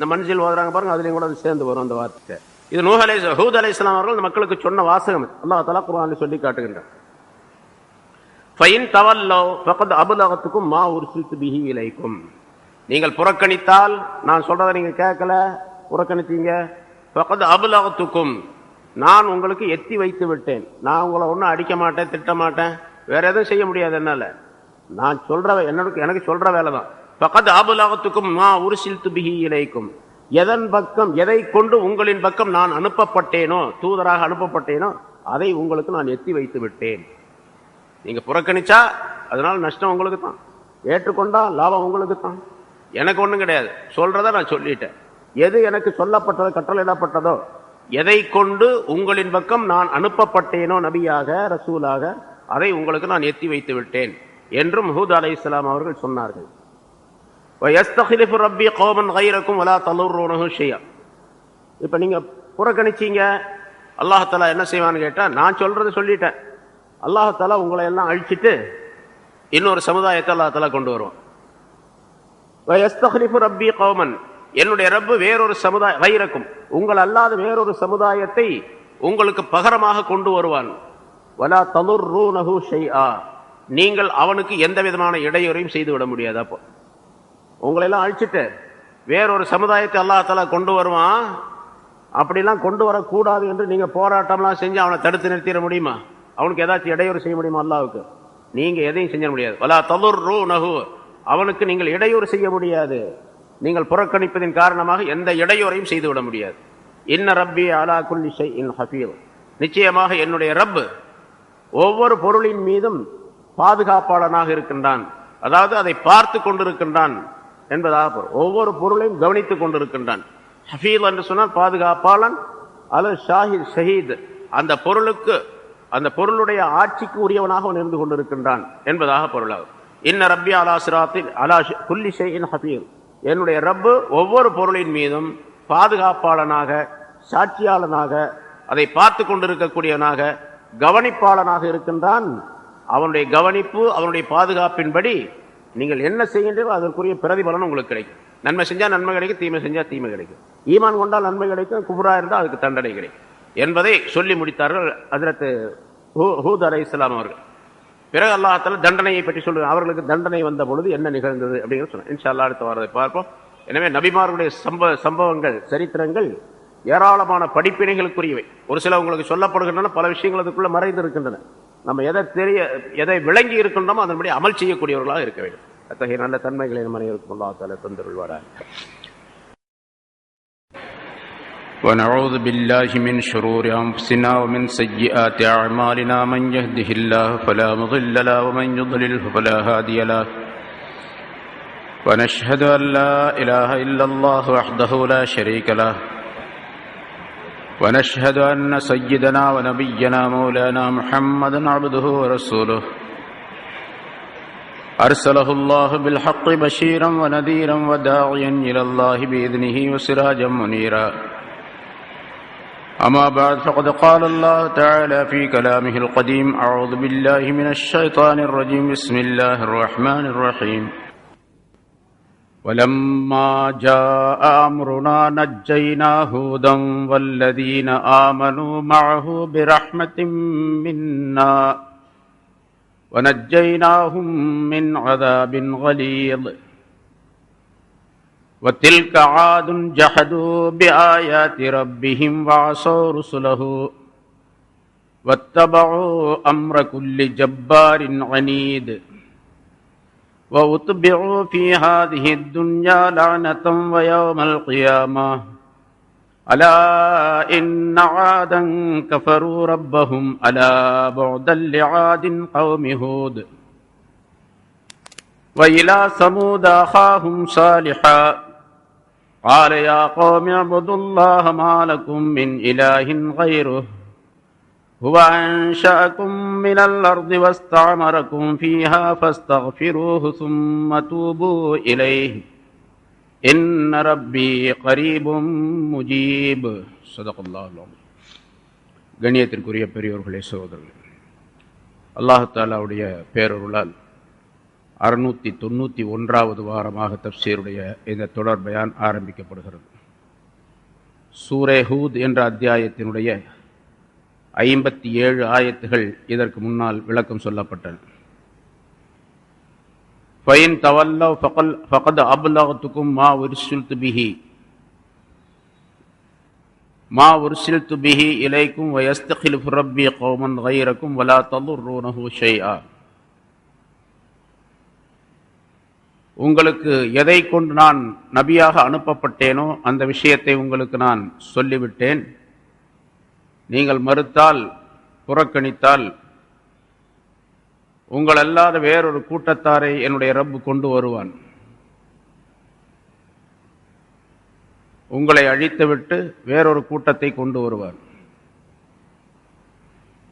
இந்த மன்சில் ஓதுறாங்க பாருங்க, அதுலயும் கூட அது சேர்ந்து வரும் அந்த வார்த்தை. இது ஹூத் அலைஹிஸ்ஸலாம் அவர்கள் இந்த மக்களுக்கு சொன்ன வாசகம். அல்லாஹ் தஆலா குர்ஆனில் சொல்லி காட்டுகின்றார். ஃபைன் தவல்லவ் ஃபகத் அப்லகத்துக்கும் மா உர்சில்து பிஹி இலைக்கும். நீங்கள் புறக்கணித்தால், நான் சொல்றதை நீங்க கேட்கல, புறக்கணித்தீங்க, ஃபகத் அப்லகத்துக்கும், நான் உங்களுக்கு எத்தி வைத்து விட்டேன். நான் உங்களை ஒன்றும் அடிக்க மாட்டேன், திட்ட மாட்டேன், வேற எதுவும் செய்ய முடியாது என்னால. நான் சொல்ற எனக்கு சொல்ற வேலை தான். ஃபகத் அப்லகத்துக்கும் மா உர்சில்து பிஹி இலைக்கும். எதன் பக்கம், எதை கொண்டு உங்களின் பக்கம் நான் அனுப்பப்பட்டேனோ, தூதராக அனுப்பப்பட்டேனோ, அதை உங்களுக்கு நான் எத்தி வைத்து விட்டேன். நீங்க புறக்கணிச்சா அதனால நஷ்டம் உங்களுக்கு தான், ஏற்றுக்கொண்டா லாபம் உங்களுக்கு தான். எனக்கு ஒண்ணும் கிடையாது, சொல்றத நான் சொல்லிட்டேன். எது எனக்கு சொல்லப்பட்டதோ, கட்டளையிடப்பட்டதோ, எதை கொண்டு உங்களின் பக்கம் நான் அனுப்பப்பட்டேனோ நபியாக, ரசூலாக, அதை உங்களுக்கு நான் எத்தி வைத்து விட்டேன் என்றும் ஹூத் அலைஹிஸ்ஸலாம் அவர்கள் சொன்னார்கள். வயஸ்தக்லிஃபு ரப்பி கௌமன் கைரக்கும் வலா தலுர்ரூனஹு ஷைஆ. இப்ப நீங்க புறக்கணிச்சீங்க, அல்லாஹ் தஆலா என்ன செய்வான்னு கேட்டா, நான் சொல்றதை சொல்லிட்டேன், அல்லாஹ் தஆலா உங்களை எல்லாம் அழிச்சிட்டு இன்னொரு சமுதாயத்தை அல்லாஹ் தஆலா கொண்டு வருவான். வயஸ்தக்லிஃபு ரப்பி கௌமன், என்னுடைய ரப்பு வேறொரு சமுதாய, கைரக்கும், உங்கள் அல்லாத வேறொரு சமுதாயத்தை உங்களுக்கு பகரமாக கொண்டு வருவான். வலா தலுர்ரூனஹு ஷைஆ, நீங்கள் அவனுக்கு எந்த விதமான இடையூறையும் செய்து விட முடியாது. அப்போ உங்களை எல்லாம் அழிச்சிட்டு வேறொரு சமுதாயத்தை அல்லாஹ் தஆலா கொண்டு வருவான். அப்படிலாம் கொண்டு வரக்கூடாது என்று நீங்க போராட்டம்லாம் செஞ்சு அவனை தடுத்து நிறுத்திட முடியுமா? அவனுக்கு ஏதாச்சும் இடையூறு செய்ய முடியுமா? அல்லாஹ்வுக்கு நீங்க எதையும் செஞ்ச முடியாது. வலா தலுர்ரூனஹு, அவனுக்கு நீங்கள் இடையூறு செய்ய முடியாது. நீங்கள் புறக்கணிப்பதின் காரணமாக எந்த இடையூறையும் செய்து விட முடியாது. இன்ன ரப்பி அலா குல்லி ஷைஇன் ஹஃபீஸ், நிச்சயமாக என்னுடைய ரப் ஒவ்வொரு பொருளின் மீதும் பாதுகாப்பாளனாக இருக்கின்றான். அதாவது அதை பார்த்து கொண்டிருக்கின்றான் என்பதாக பொருள். ஒவ்வொரு பொருளையும் கவனித்துக் கொண்டிருக்கின்றான். ஹஃபீஸ் என்று சொன்னால் பாதுகாப்பாளன், அல்லது ஷாஹித், ஷஹீத், அந்த பொருளுக்கு, அந்த பொருளுடைய ஆட்சிக்கு உரியவனாக அவன் இருந்து கொண்டிருக்கின்றான் என்பதாக பொருளாகும். இன்ன ரப்பி அலா சிராத்தில் அலா குல்லி ஷைஇன் ஹஃபீஸ், என்னுடைய ரப்பு ஒவ்வொரு பொருளின் மீதும் பாதுகாப்பாளனாக, சாட்சியாளனாக, அதை பார்த்து கொண்டிருக்கக்கூடியவனாக, கவனிப்பாளனாக இருக்கின்றான். அவனுடைய கவனிப்பு, அவனுடைய பாதுகாப்பின்படி நீங்கள் என்ன செய்கின்றீர்களோ அதற்குரிய பிரதிபலன் உங்களுக்கு கிடைக்கும். நன்மை செஞ்சா நன்மை கிடைக்கும், தீமை செஞ்சா தீமை கிடைக்கும். ஈமான் கொண்டால் நன்மை கிடைக்கும், குஃப்ரா இருந்தால் அதுக்கு தண்டனை கிடைக்கும் என்பதை சொல்லி முடித்தார்கள் ஹஜ்ரத் ஹூத் அலைஹிஸ்ஸலாம் அவர்கள். பிறகு அல்லாஹ் தஆலா தண்டனையை பற்றி சொல்லுங்க, அவர்களுக்கு தண்டனை வந்த பொழுது என்ன நிகழ்ந்தது அப்படிங்கிறது சொன்னார். இன்ஷா அல்லாஹ் அடுத்த வாரத்தை பார்ப்போம். எனவே நபிமார்களுடைய சம்பவங்கள், சரித்திரங்கள் ஏராளமான படிப்பினைகளுக்குரியவை. ஒரு சில உங்களுக்கு சொல்லப்படுகின்றன, பல விஷயங்கள் அதுக்குள்ள மறைந்து இருக்கின்றன. நம்ம எதை விளங்கி இருக்கின்றோமோ அதன்படி அமல் செய்யக்கூடியவர்களாக இருக்க வேண்டும். அத்தகைய நல்ல தன்மைகளை நம்ம அனைவருக்கும் அல்லாஹ் தஆலா தந்தருள்வாராக. ونعوذ بالله من شرور أنفسنا ومن سيئات أعمالنا من يهده الله فلا مضل له ومن يضلله فلا هادي له ونشهد أن لا إله إلا الله وحده لا شريك له ونشهد أن سيدنا ونبينا مولانا محمدا عبده ورسوله أرسله الله بالحق بشيرا ونذيرا وداعيا إلى الله بإذنه وسراجا منيرا. أما بعد، فقد قال الله تعالى في كلامه القديم: أعوذ بالله من الشيطان الرجيم، بسم الله الرحمن الرحيم. ولما جاء أمرنا نجينا هودا والذين آمنوا معه برحمة منا ونجيناهم من عذاب غليظ. وتلك عاد جحدوا بآيات ربهم وعصوا رسله واتبعوا أمر كل جبار عنيد. وأتبعوا في هذه الدنيا لعنة ويوم القيامة ألا إن عادا كفروا ربهم ألا بعدا لعاد قوم هود. وإلى ثمود أخاهم صالحا قال يا قوم اعبدوا الله ما لكم من إله غيره هو أنشأكم من الأرض واستعمركم فيها فاستغفروه ثم توبوا إليه إن ربي قريب مجيب. صدق الله العظيم. கண்ணியத்திற்குரிய பெரியோர்களே, சகோதரர்களே, அல்லாஹ் தஆலாவுடைய பேரருளால் 691வது வாரமாக தஃப்சீருடைய இந்த தொடர் பயான் ஆரம்பிக்கப்படுகிறது. சூரே ஹூத் என்ற அத்தியாயத்தினுடைய 57 ஆயத்துகள் இதற்கு முன்னால் விளக்கம் சொல்லப்பட்டன. ஃபைன் தவல்லவ் ஃபகத் அப்லக்துக்கும் மா உர்சில்து பிஹி இலைக்கும் வயஸ்தகிலிஃபு ரப்பி கௌமன் கைரக்கும் வலா ததுர்ரூனஹு ஷைஆ. உங்களுக்கு எதை கொண்டு நான் நபியாக அனுப்பப்பட்டேனோ அந்த விஷயத்தை உங்களுக்கு நான் சொல்லிவிட்டேன். நீங்கள் மறுத்தால், புறக்கணித்தால், உங்கள் அல்லாத வேறொரு கூட்டத்தாரை என்னுடைய ரப்பு கொண்டு வருவான். உங்களை அழித்துவிட்டு வேறொரு கூட்டத்தை கொண்டு வருவார்.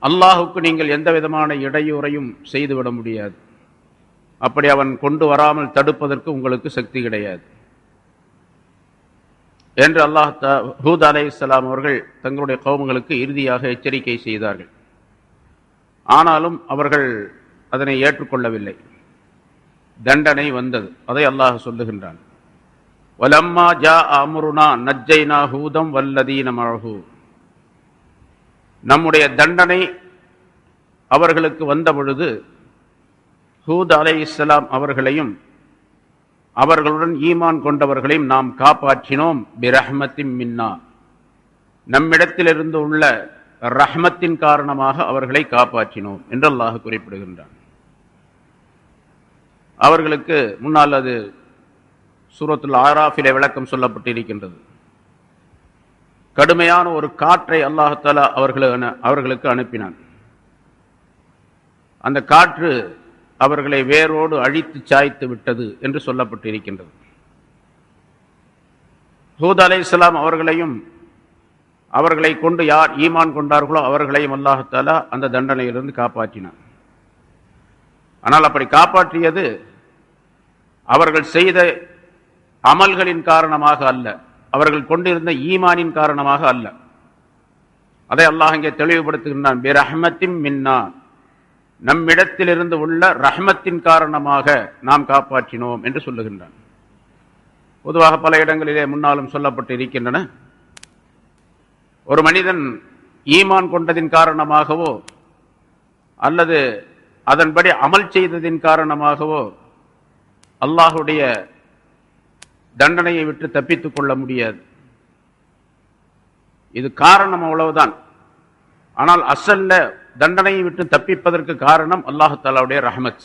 அல்லாஹுக்கு நீங்கள் எந்த விதமான இடையூறையும் செய்துவிட முடியாது. அப்படி அவன் கொண்டு வராமல் தடுப்பதற்கு உங்களுக்கு சக்தி கிடையாது என்று அல்லாஹ் ஹூத் அலைஹிஸ்ஸலாம் அவர்கள் தங்களுடைய கௌமுகளுக்கு இறுதியாக எச்சரிக்கை செய்தார்கள். ஆனாலும் அவர்கள் அதனை ஏற்றுக்கொள்ளவில்லை. தண்டனை வந்தது. அதை அல்லாஹ் சொல்லுகின்றான். வலம்மா ஜாஅ அம்ருனா நஜ்ஜைனா ஹூதம் வல்லதீன மஅஹு. நம்முடைய தண்டனை அவர்களுக்கு வந்த பொழுது ஹூத் அலைஹிஸ்ஸலாம் அவர்களையும் அவர்களுடன் ஈமான் கொண்டவர்களையும் நாம் காப்பாற்றினோம். பிரஹ்மத்தின் மின்னா, நம்மிடத்திலிருந்து உள்ள ரஹ்மத்தின் காரணமாக அவர்களை காப்பாற்றினோம் என்று அல்லாஹ் குறிப்பிடுகின்றான். அவர்களுக்கு முன்னால் அது சூரத்துல் ஆராஃபிலே விளக்கம் சொல்லப்பட்டிருக்கின்றது. கடுமையான ஒரு காற்றை அல்லாஹ் தஆலா அவர்களுக்கு அனுப்பினான். அந்த காற்று அவர்களை வேரோடு அழித்து சாய்த்து விட்டது என்று சொல்லப்பட்டிருக்கின்றது. ஹூத் அலைஹிஸ்ஸலாம் அவர்களையும் அவர்களை கொண்டு யார் ஈமான் கொண்டார்களோ அவர்களையும் அல்லாஹ் தஆலா அந்த தண்டனையிலிருந்து காப்பாற்றினான். ஆனால் அப்படி காப்பாற்றியது அவர்கள் செய்த அமல்களின் காரணமாக அல்ல, அவர்கள் கொண்டிருந்த ஈமானின் காரணமாக அல்ல. அதை அல்லாஹ் இங்கே தெளிவுபடுத்துகின்றான். பிரஹ்மத்தின் மின்னா, நம்மிடத்திலிருந்து உள்ள ரஹ்மத்தின் காரணமாக நாம் காப்பாற்றினோம் என்று சொல்லுகின்றான். பொதுவாக பல இடங்களிலே முன்னாலும் சொல்லப்பட்டு இருக்கின்றன. ஒரு மனிதன் ஈமான் கொண்டதின் காரணமாகவோ அல்லது அதன்படி அமல் செய்ததின் காரணமாகவோ அல்லாஹுடைய தண்டனையை விட்டு தப்பித்துக் கொள்ள முடியாது. இது காரணம், அவ்வளவுதான். ஆனால் அசல்ல தண்டனையை விட்டு தப்பிப்பதற்கு காரணம் அல்லாஹ் தஆலாவுடைய ரஹ்மத்.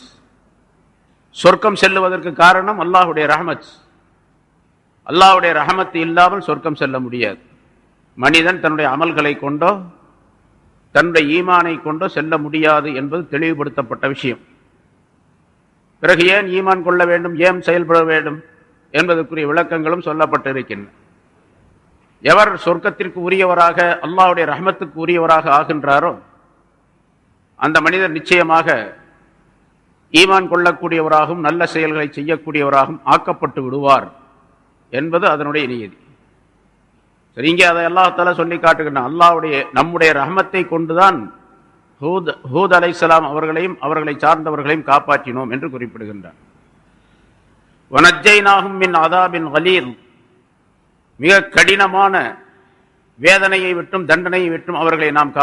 சொர்க்கம் செல்லுவதற்கு காரணம் அல்லாஹுடைய ரஹ்மத். அல்லாஹுடைய ரஹ்மத் இல்லாமல் சொர்க்கம் செல்ல முடியாது. மனிதன் தன்னுடைய அமல்களை கொண்டோ தன்னுடைய ஈமானை கொண்டோ செல்ல முடியாது என்பது தெளிவுபடுத்தப்பட்ட விஷயம். பிறகு ஏன் ஈமான் கொள்ள வேண்டும், ஏன் செயல்பட வேண்டும் என்பதற்குரிய விளக்கங்களும் சொல்லப்பட்டிருக்கின்றன. எவர் சொர்க்கத்திற்கு உரியவராக அல்லாஹ்வுடைய ரஹ்மத்துக்கு உரியவராக ஆகின்றாரோ அந்த மனிதர் நிச்சயமாக ஈமான் கொள்ளக்கூடியவராகவும் நல்ல செயல்களை செய்யக்கூடியவராகவும் ஆக்கப்பட்டு விடுவார் என்பது அதனுடைய நியதி. சரி, இங்கே அதை அல்லாஹ் தஆலா சொல்லி காட்டுகின்றான். அல்லாஹ்வுடைய நம்முடைய ரஹ்மத்தை கொண்டுதான் ஹூத் அலைஹிஸ்ஸலாம் அவர்களையும் அவர்களை சார்ந்தவர்களையும் காப்பாற்றினோம் என்று குறிப்பிடுகின்றான். வனஜ்ஜைனாஹும் மின் அதாபின் கலீல், மிக கடினமான வேதனையை விட்டும் தண்டனையை விட்டும் அவர்களை நாம்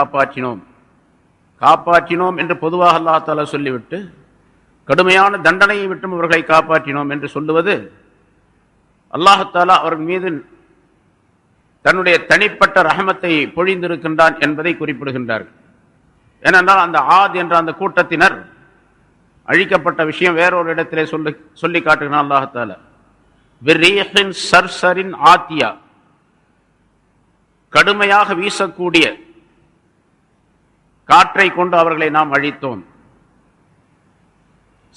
காப்பாற்றினோம் என்று பொதுவாக அல்லாஹ் தஆலா சொல்லிவிட்டு கடுமையான தண்டனையை விட்டும் அவர்களை காப்பாற்றினோம் என்று சொல்லுவது அல்லாஹ் தஆலா அவர்கள் மீது தன்னுடைய தனிப்பட்ட ரஹமத்தை பொழிந்திருக்கின்றான் என்பதை குறிப்பிடுகின்றார்கள். ஏனென்றால் அந்த ஆத் என்ற அந்த கூட்டத்தினர் அழிக்கப்பட்ட விஷயம் வேறொரு இடத்திலே சொல்லி காட்டுகிறான் அல்லாஹ் தஆலா. விர்ரீஹின் சர்சரின் ஆத்தியா, கடுமையாக வீசக்கூடிய காற்றை கொண்டு அவர்களை நாம் அழித்தோம்.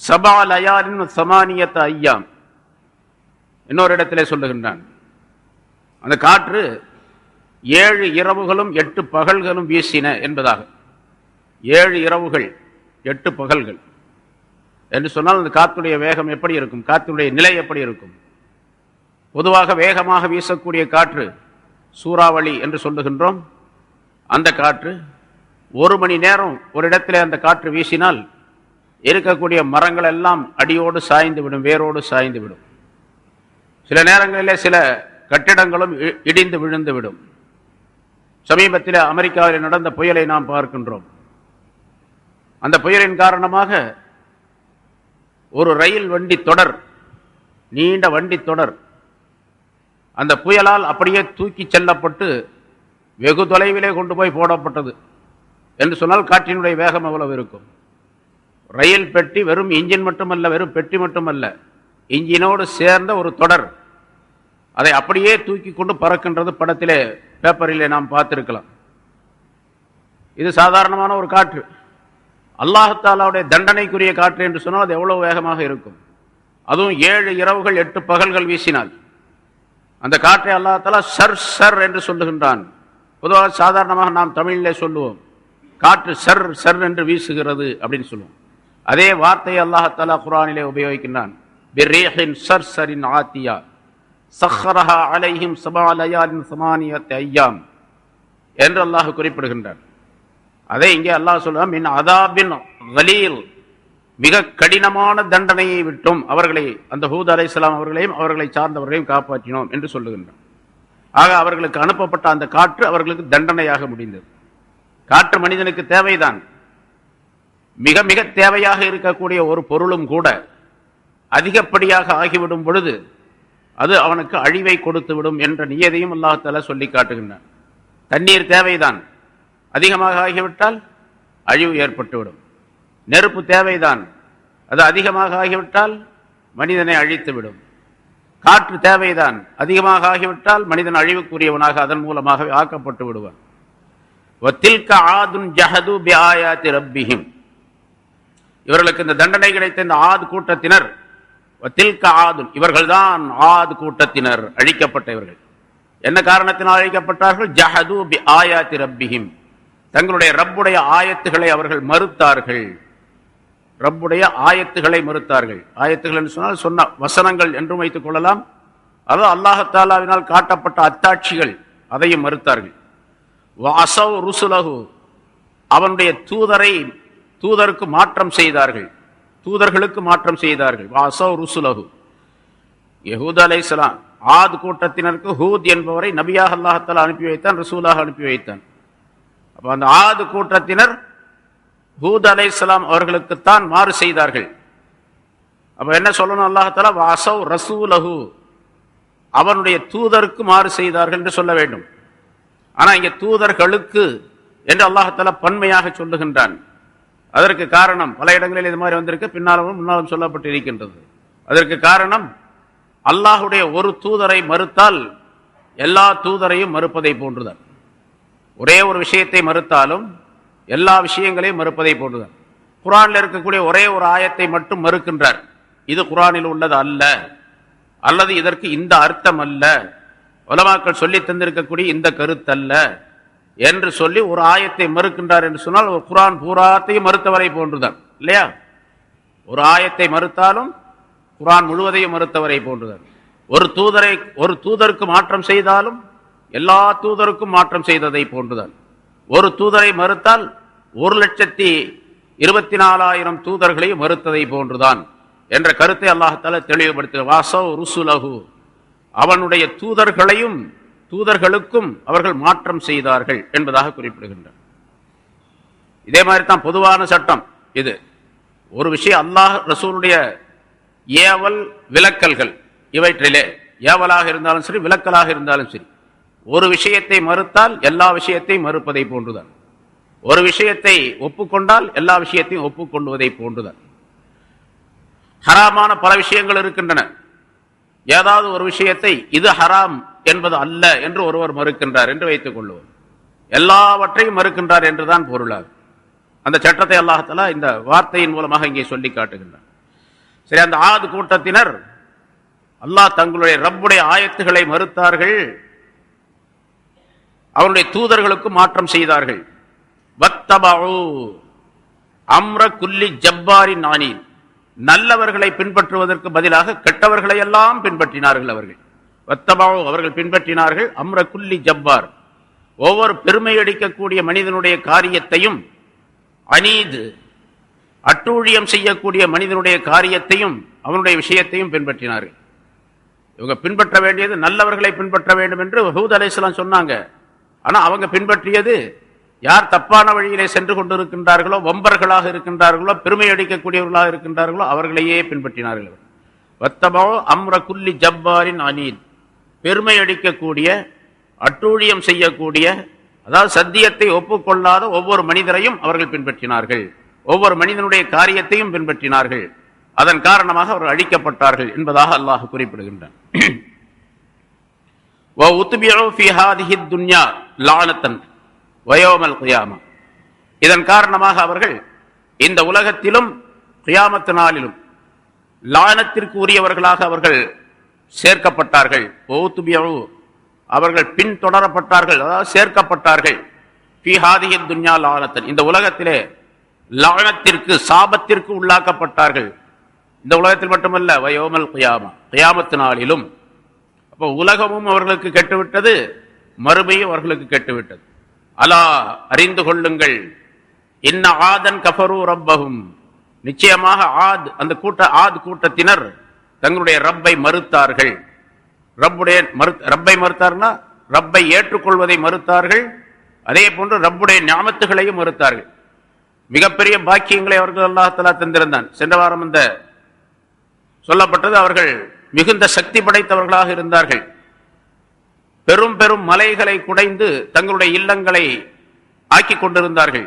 சபா லயாலின் சமானியத் ஐயாம், இன்னொரு இடத்திலே சொல்லுகின்றான். அந்த காற்று 7 இரவுகளும் 8 பகல்களும் வீசின என்பதாக. 7 இரவுகள் 8 பகல்கள் என்று சொன்னால் அந்த காற்றுடைய வேகம் எப்படி இருக்கும், காற்றுடைய நிலை எப்படி இருக்கும்? பொதுவாக வேகமாக வீசக்கூடிய காற்று சூறாவளி என்று சொல்லுகின்றோம். அந்த காற்று 1 மணி நேரம் ஒரு இடத்திலே அந்த காற்று வீசினால் இருக்கக்கூடிய மரங்கள் எல்லாம் அடியோடு சாய்ந்து விடும், வேரோடு சாய்ந்து விடும். சில நேரங்களிலே சில கட்டிடங்களும் இடிந்து விழுந்து விடும். சமீபத்தில் அமெரிக்காவில் நடந்த புயலை நாம் பார்க்கின்றோம். அந்த புயலின் காரணமாக ஒரு ரயில் வண்டி தொடர், நீண்ட வண்டி தொடர் அந்த புயலால் அப்படியே தூக்கி செல்லப்பட்டு வெகு தொலைவிலே கொண்டு போய் போடப்பட்டது என்று சொன்னால் காற்றினுடைய வேகம் எவ்வளவு இருக்கும்? ரயில் பெட்டி வெறும் இன்ஜின் மட்டுமல்ல, வெறும் பெட்டி மட்டுமல்ல, இன்ஜினோடு சேர்ந்த ஒரு தொடர் அதை அப்படியே தூக்கி கொண்டு பறக்கின்றது. படத்திலே பேப்பரிலே நாம் பார்த்திருக்கலாம். இது சாதாரணமான ஒரு காற்று. அல்லாஹ்-தஆலாவுடைய தண்டனைக்குரிய காற்று என்று சொன்னால் அது எவ்வளவு வேகமாக இருக்கும்? அதுவும் 7 இரவுகள் 8 பகல்கள் வீசினால் அந்த காற்றை அல்லாஹ்-தஆலா சர் சர் என்று சொல்லுகின்றான். பொதுவாக சாதாரணமாக நாம் தமிழிலே சொல்லுவோம், காற்று சர் சர் என்று வீசுகிறது அப்படின்னு சொல்லுவோம். அதே வார்த்தையை அல்லாஹ்-தஆலா குர்ஆனிலே உபயோகிக்கின்றான். பிர்ரீஹின் சர்சரின் ஆத்தியா சஹ்ரஹா அலைஹிம் சபா லயாலின் ஸமானியத் அய்யாம் என்று அல்லாஹ் குறிப்பிடுகின்றான். அதே இங்கே அல்லாஹ் சொல்லுவான், மின் அதாபின் கலீல், மிக கடினமான தண்டனையை விட்டும் அவர்களை, அந்த ஹூத் அலைஹிஸ்ஸலாம் அவர்களையும் அவர்களை சார்ந்தவர்களையும் காப்பாற்றினோம் என்று சொல்லுகின்றான். ஆக அவர்களுக்கு அனுப்பப்பட்ட அந்த காற்று அவர்களுக்கு தண்டனையாக முடிந்தது. காற்று மனிதனுக்கு தேவைதான். மிக மிக தேவையாக இருக்கக்கூடிய ஒரு பொருளும் கூட அதிகப்படியாக ஆகிவிடும் பொழுது அது அவனுக்கு அழிவை கொடுத்து விடும் என்ற நியதியும் அல்லாஹ் தஆலா சொல்லி காட்டுகின்றான். தண்ணீர் தேவைதான், அதிகமாக ஆகிவிட்டால் அழிவு ஏற்பட்டுவிடும். நெருப்பு தேவைதான், அது அதிகமாக ஆகிவிட்டால் மனிதனை அழித்துவிடும். காற்று தேவைதான், அதிகமாக ஆகிவிட்டால் மனிதன் அழிவுக்குரியவனாக அதன் மூலமாக ஆக்கப்பட்டு விடுவான். வத்தில்க ஆதுன் ஜஹது பிஆயாத்தி ரப்பிஹிம், இவர்களுக்கு இந்த தண்டனை கிடைத்த இந்த ஆது கூட்டத்தினர், வத்தில்க ஆதுன், இவர்கள்தான் ஆது கூட்டத்தினர், அழிக்கப்பட்டவர்கள். என்ன காரணத்தினால் அழிக்கப்பட்டார்கள்? ஜஹது பிஆயாத்தி ரப்பிஹிம், தங்களுடைய ரப்புடைய ஆயத்துகளை அவர்கள் மறுத்தார்கள். ரப்புடைய ஆயத்துகளை மறுத்தார்கள். ஆயத்துகள் என்று சொன்னால் சொன்ன வசனங்கள் என்றும் வைத்துக் கொள்ளலாம். அதாவது அல்லாஹ்-தஆலாவினால் காட்டப்பட்ட அத்தாட்சிகள், அதையும் மறுத்தார்கள். வஅஸவ் ருசுலஹு, அவனுடைய தூதருக்கு மாற்றம் செய்தார்கள், தூதர்களுக்கு மாற்றம் செய்தார்கள். வஅஸவ் ருசுலஹு, யஹூத் அலைஹிஸ்ஸலாம் ஆத் கூட்டத்தினருக்கு ஹூத் என்பவரை நபியாக அல்லாஹ்-தஆலா அனுப்பி வைத்தான், ரசூலாக அனுப்பி வைத்தான். அப்ப அந்த ஆது கூட்டத்தினர் ஹூத் அலைஹிஸ்ஸலாம் அவர்களுக்குத்தான் மாறு செய்தார்கள். அப்ப என்ன சொல்லணும்? அல்லாஹ்-தஆலா வஅஸவ் ரசூலஹு, அவனுடைய தூதருக்கு மாறு செய்தார்கள் என்று சொல்ல வேண்டும். ஆனா இங்க தூதர்களுக்கு என்று அல்லாஹ்-தஆலா பன்மையாக சொல்லுகின்றான். அதற்கு காரணம், பல இடங்களில் இது மாதிரி வந்திருக்கு, பின்னாலும் முன்னாலும் சொல்லப்பட்டு இருக்கின்றது. அதற்கு காரணம், அல்லாஹுடைய ஒரு தூதரை மறுத்தால் எல்லா தூதரையும் மறுப்பதை போன்றுதான். ஒரே ஒரு விஷயத்தை மறுத்தாலும் எல்லா விஷயங்களையும் மறுப்பதை போன்றுதான். குர்ஆனில் இருக்கக்கூடிய ஒரே ஒரு ஆயத்தை மட்டும் மறுக்கின்றார், இது குர்ஆனில் உள்ளது அல்ல, அல்லது இதற்கு இந்த அர்த்தம் அல்ல, உலமாக்கள் சொல்லி தந்திருக்கக்கூடிய இந்த கருத்தல்ல என்று சொல்லி ஒரு ஆயத்தை மறுக்கின்றார் என்று சொன்னால் குர்ஆன் பூராத்தையும் மறுத்தவரை போன்றுதான், இல்லையா? ஒரு ஆயத்தை மறுத்தாலும் குர்ஆன் முழுவதையும் மறுத்தவரை போன்றுதான். ஒரு தூதருக்கு மாற்றம் செய்தாலும் எல்லா தூதருக்கும் மாற்றம் செய்ததை போன்றுதான். ஒரு தூதரை மறுத்தால் 1,24,000 தூதர்களை மறுத்ததை போன்றுதான் என்ற கருத்தை அல்லாஹ்-தஆலா தெளிவுபடுத்துகிறார். வஅஸவ் ருசுலஹு, அவனுடைய தூதர்களுக்கும் அவர்கள் மாற்றம் செய்தார்கள் என்பதாக குறிப்பிடுகின்றார். இதே மாதிரி தான் பொதுவான சட்டம் இது. ஒரு விஷயம் அல்லாஹ் ரசூலுடைய ஏவல் விலக்கல்கள், இவற்றிலே ஏவலாக இருந்தாலும் சரி விலக்கலாக இருந்தாலும் சரி, ஒரு விஷயத்தை மறுத்தால் எல்லா விஷயத்தையும் மறுப்பதை போன்றுதான். ஒரு விஷயத்தை ஒப்புக்கொண்டால் எல்லா விஷயத்தையும் ஒப்புக்கொள்வதை போன்றுதான். ஹராமான பல விஷயங்கள் இருக்கின்றன. ஏதாவது ஒரு விஷயத்தை இது ஹராம் என்பது அல்ல என்று ஒருவர் மறுக்கின்றார் என்று வைத்துக் கொள்வோம், எல்லாவற்றையும் மறுக்கின்றார் என்றுதான் பொருளாகும். அந்த சட்டத்தை அல்லாஹ்-தஆலா இந்த வார்த்தையின் மூலமாக இங்கே சொல்லி காட்டுகின்றார். சரி, அந்த ஆது கூட்டத்தினர் அல்லாஹ் தங்களுடைய ரப்புடைய ஆயத்துகளை மறுத்தார்கள், அவருடைய தூதர்களுக்கு மாற்றம் செய்தார்கள். வத்தபஉ அம்ர குல்லி ஜப்பாரின் ஆனீன், நல்லவர்களை பின்பற்றுவதற்கு பதிலாக கெட்டவர்களை எல்லாம் பின்பற்றினார்கள் அவர்கள். வத்தபஉ, அவர்கள் பின்பற்றினார்கள் அம்ர குல்லி ஜப்பார், ஒவ்வொரு பெருமை அடிக்கக்கூடிய மனிதனுடைய காரியத்தையும், அனீத் அட்டூழியம் செய்யக்கூடிய மனிதனுடைய காரியத்தையும் அவனுடைய விஷயத்தையும் பின்பற்றினார்கள். இவங்க பின்பற்ற வேண்டியது நல்லவர்களை பின்பற்ற வேண்டும் என்று ஹூத் அலைஹிஸ்ஸலாம் சொன்னாங்க. ஆனா அவங்க பின்பற்றியது யார் தப்பான வழியிலே சென்று கொண்டிருக்கின்றார்களோ, வம்பர்களாக இருக்கின்றார்களோ, பெருமை அடிக்கக்கூடியவர்களாக இருக்கின்றார்களோ அவர்களையே பின்பற்றினார்கள். வத்தபோ அம்ர குல்லி ஜப்பாரின் அனீத், பெருமை அடிக்கக்கூடிய, அட்டூழியம் செய்யக்கூடிய, அதாவது சத்தியத்தை ஒப்புக்கொள்ளாத ஒவ்வொரு மனிதரையும் அவர்கள் பின்பற்றினார்கள். ஒவ்வொரு மனிதனுடைய காரியத்தையும் பின்பற்றினார்கள். அதன் காரணமாக அவர்கள் அழிக்கப்பட்டார்கள் என்பதாக அல்லாஹ் குறிப்பிடுகின்றான். இதன் காரணமாக அவர்கள் இந்த உலகத்திலும் கியாமத் நாளிலும் லானத்திற்கு உரியவர்களாக அவர்கள் சேர்க்கப்பட்டார்கள். அவர்கள் பின்தொடரப்பட்டார்கள், அதாவது சேர்க்கப்பட்டார்கள். இந்த உலகத்திலே லானத்திற்கு, சாபத்திற்கு உள்ளாக்கப்பட்டார்கள். இந்த உலகத்தில் மட்டுமல்ல, வயோமல் கியாமா, கியாமத்து நாளிலும். அப்போ உலகமும் அவர்களுக்கு கெட்டுவிட்டது, மறுமையும் அவர்களுக்கு கெட்டுவிட்டது. அலா, அறிந்து கொள்ளுங்கள், இன்ன ஆதன் கஃபரு ரப்பஹும், நிச்சயமாக அந்த ஆத் கூட்டத்தினர் தங்களுடைய ரப்பை மறுத்தார்கள். ரப்பை மறுத்தார்னா ரப்பை ஏற்றுக்கொள்வதை மறுத்தார்கள். அதே போன்று ரப்புடைய ஞாமத்துகளையும் மறுத்தார்கள். மிகப்பெரிய பாக்கியங்களை அவர்கள் அல்லாஹ் தஆலா தந்திருந்தான். சென்ற வாரம் இந்த சொல்லப்பட்டது, அவர்கள் மிகுந்த சக்தி படைத்தவர்களாக இருந்தார்கள். பெரும் பெரும் மலைகளை குடைந்து தங்களுடைய இல்லங்களை ஆக்கிக் கொண்டிருந்தார்கள்.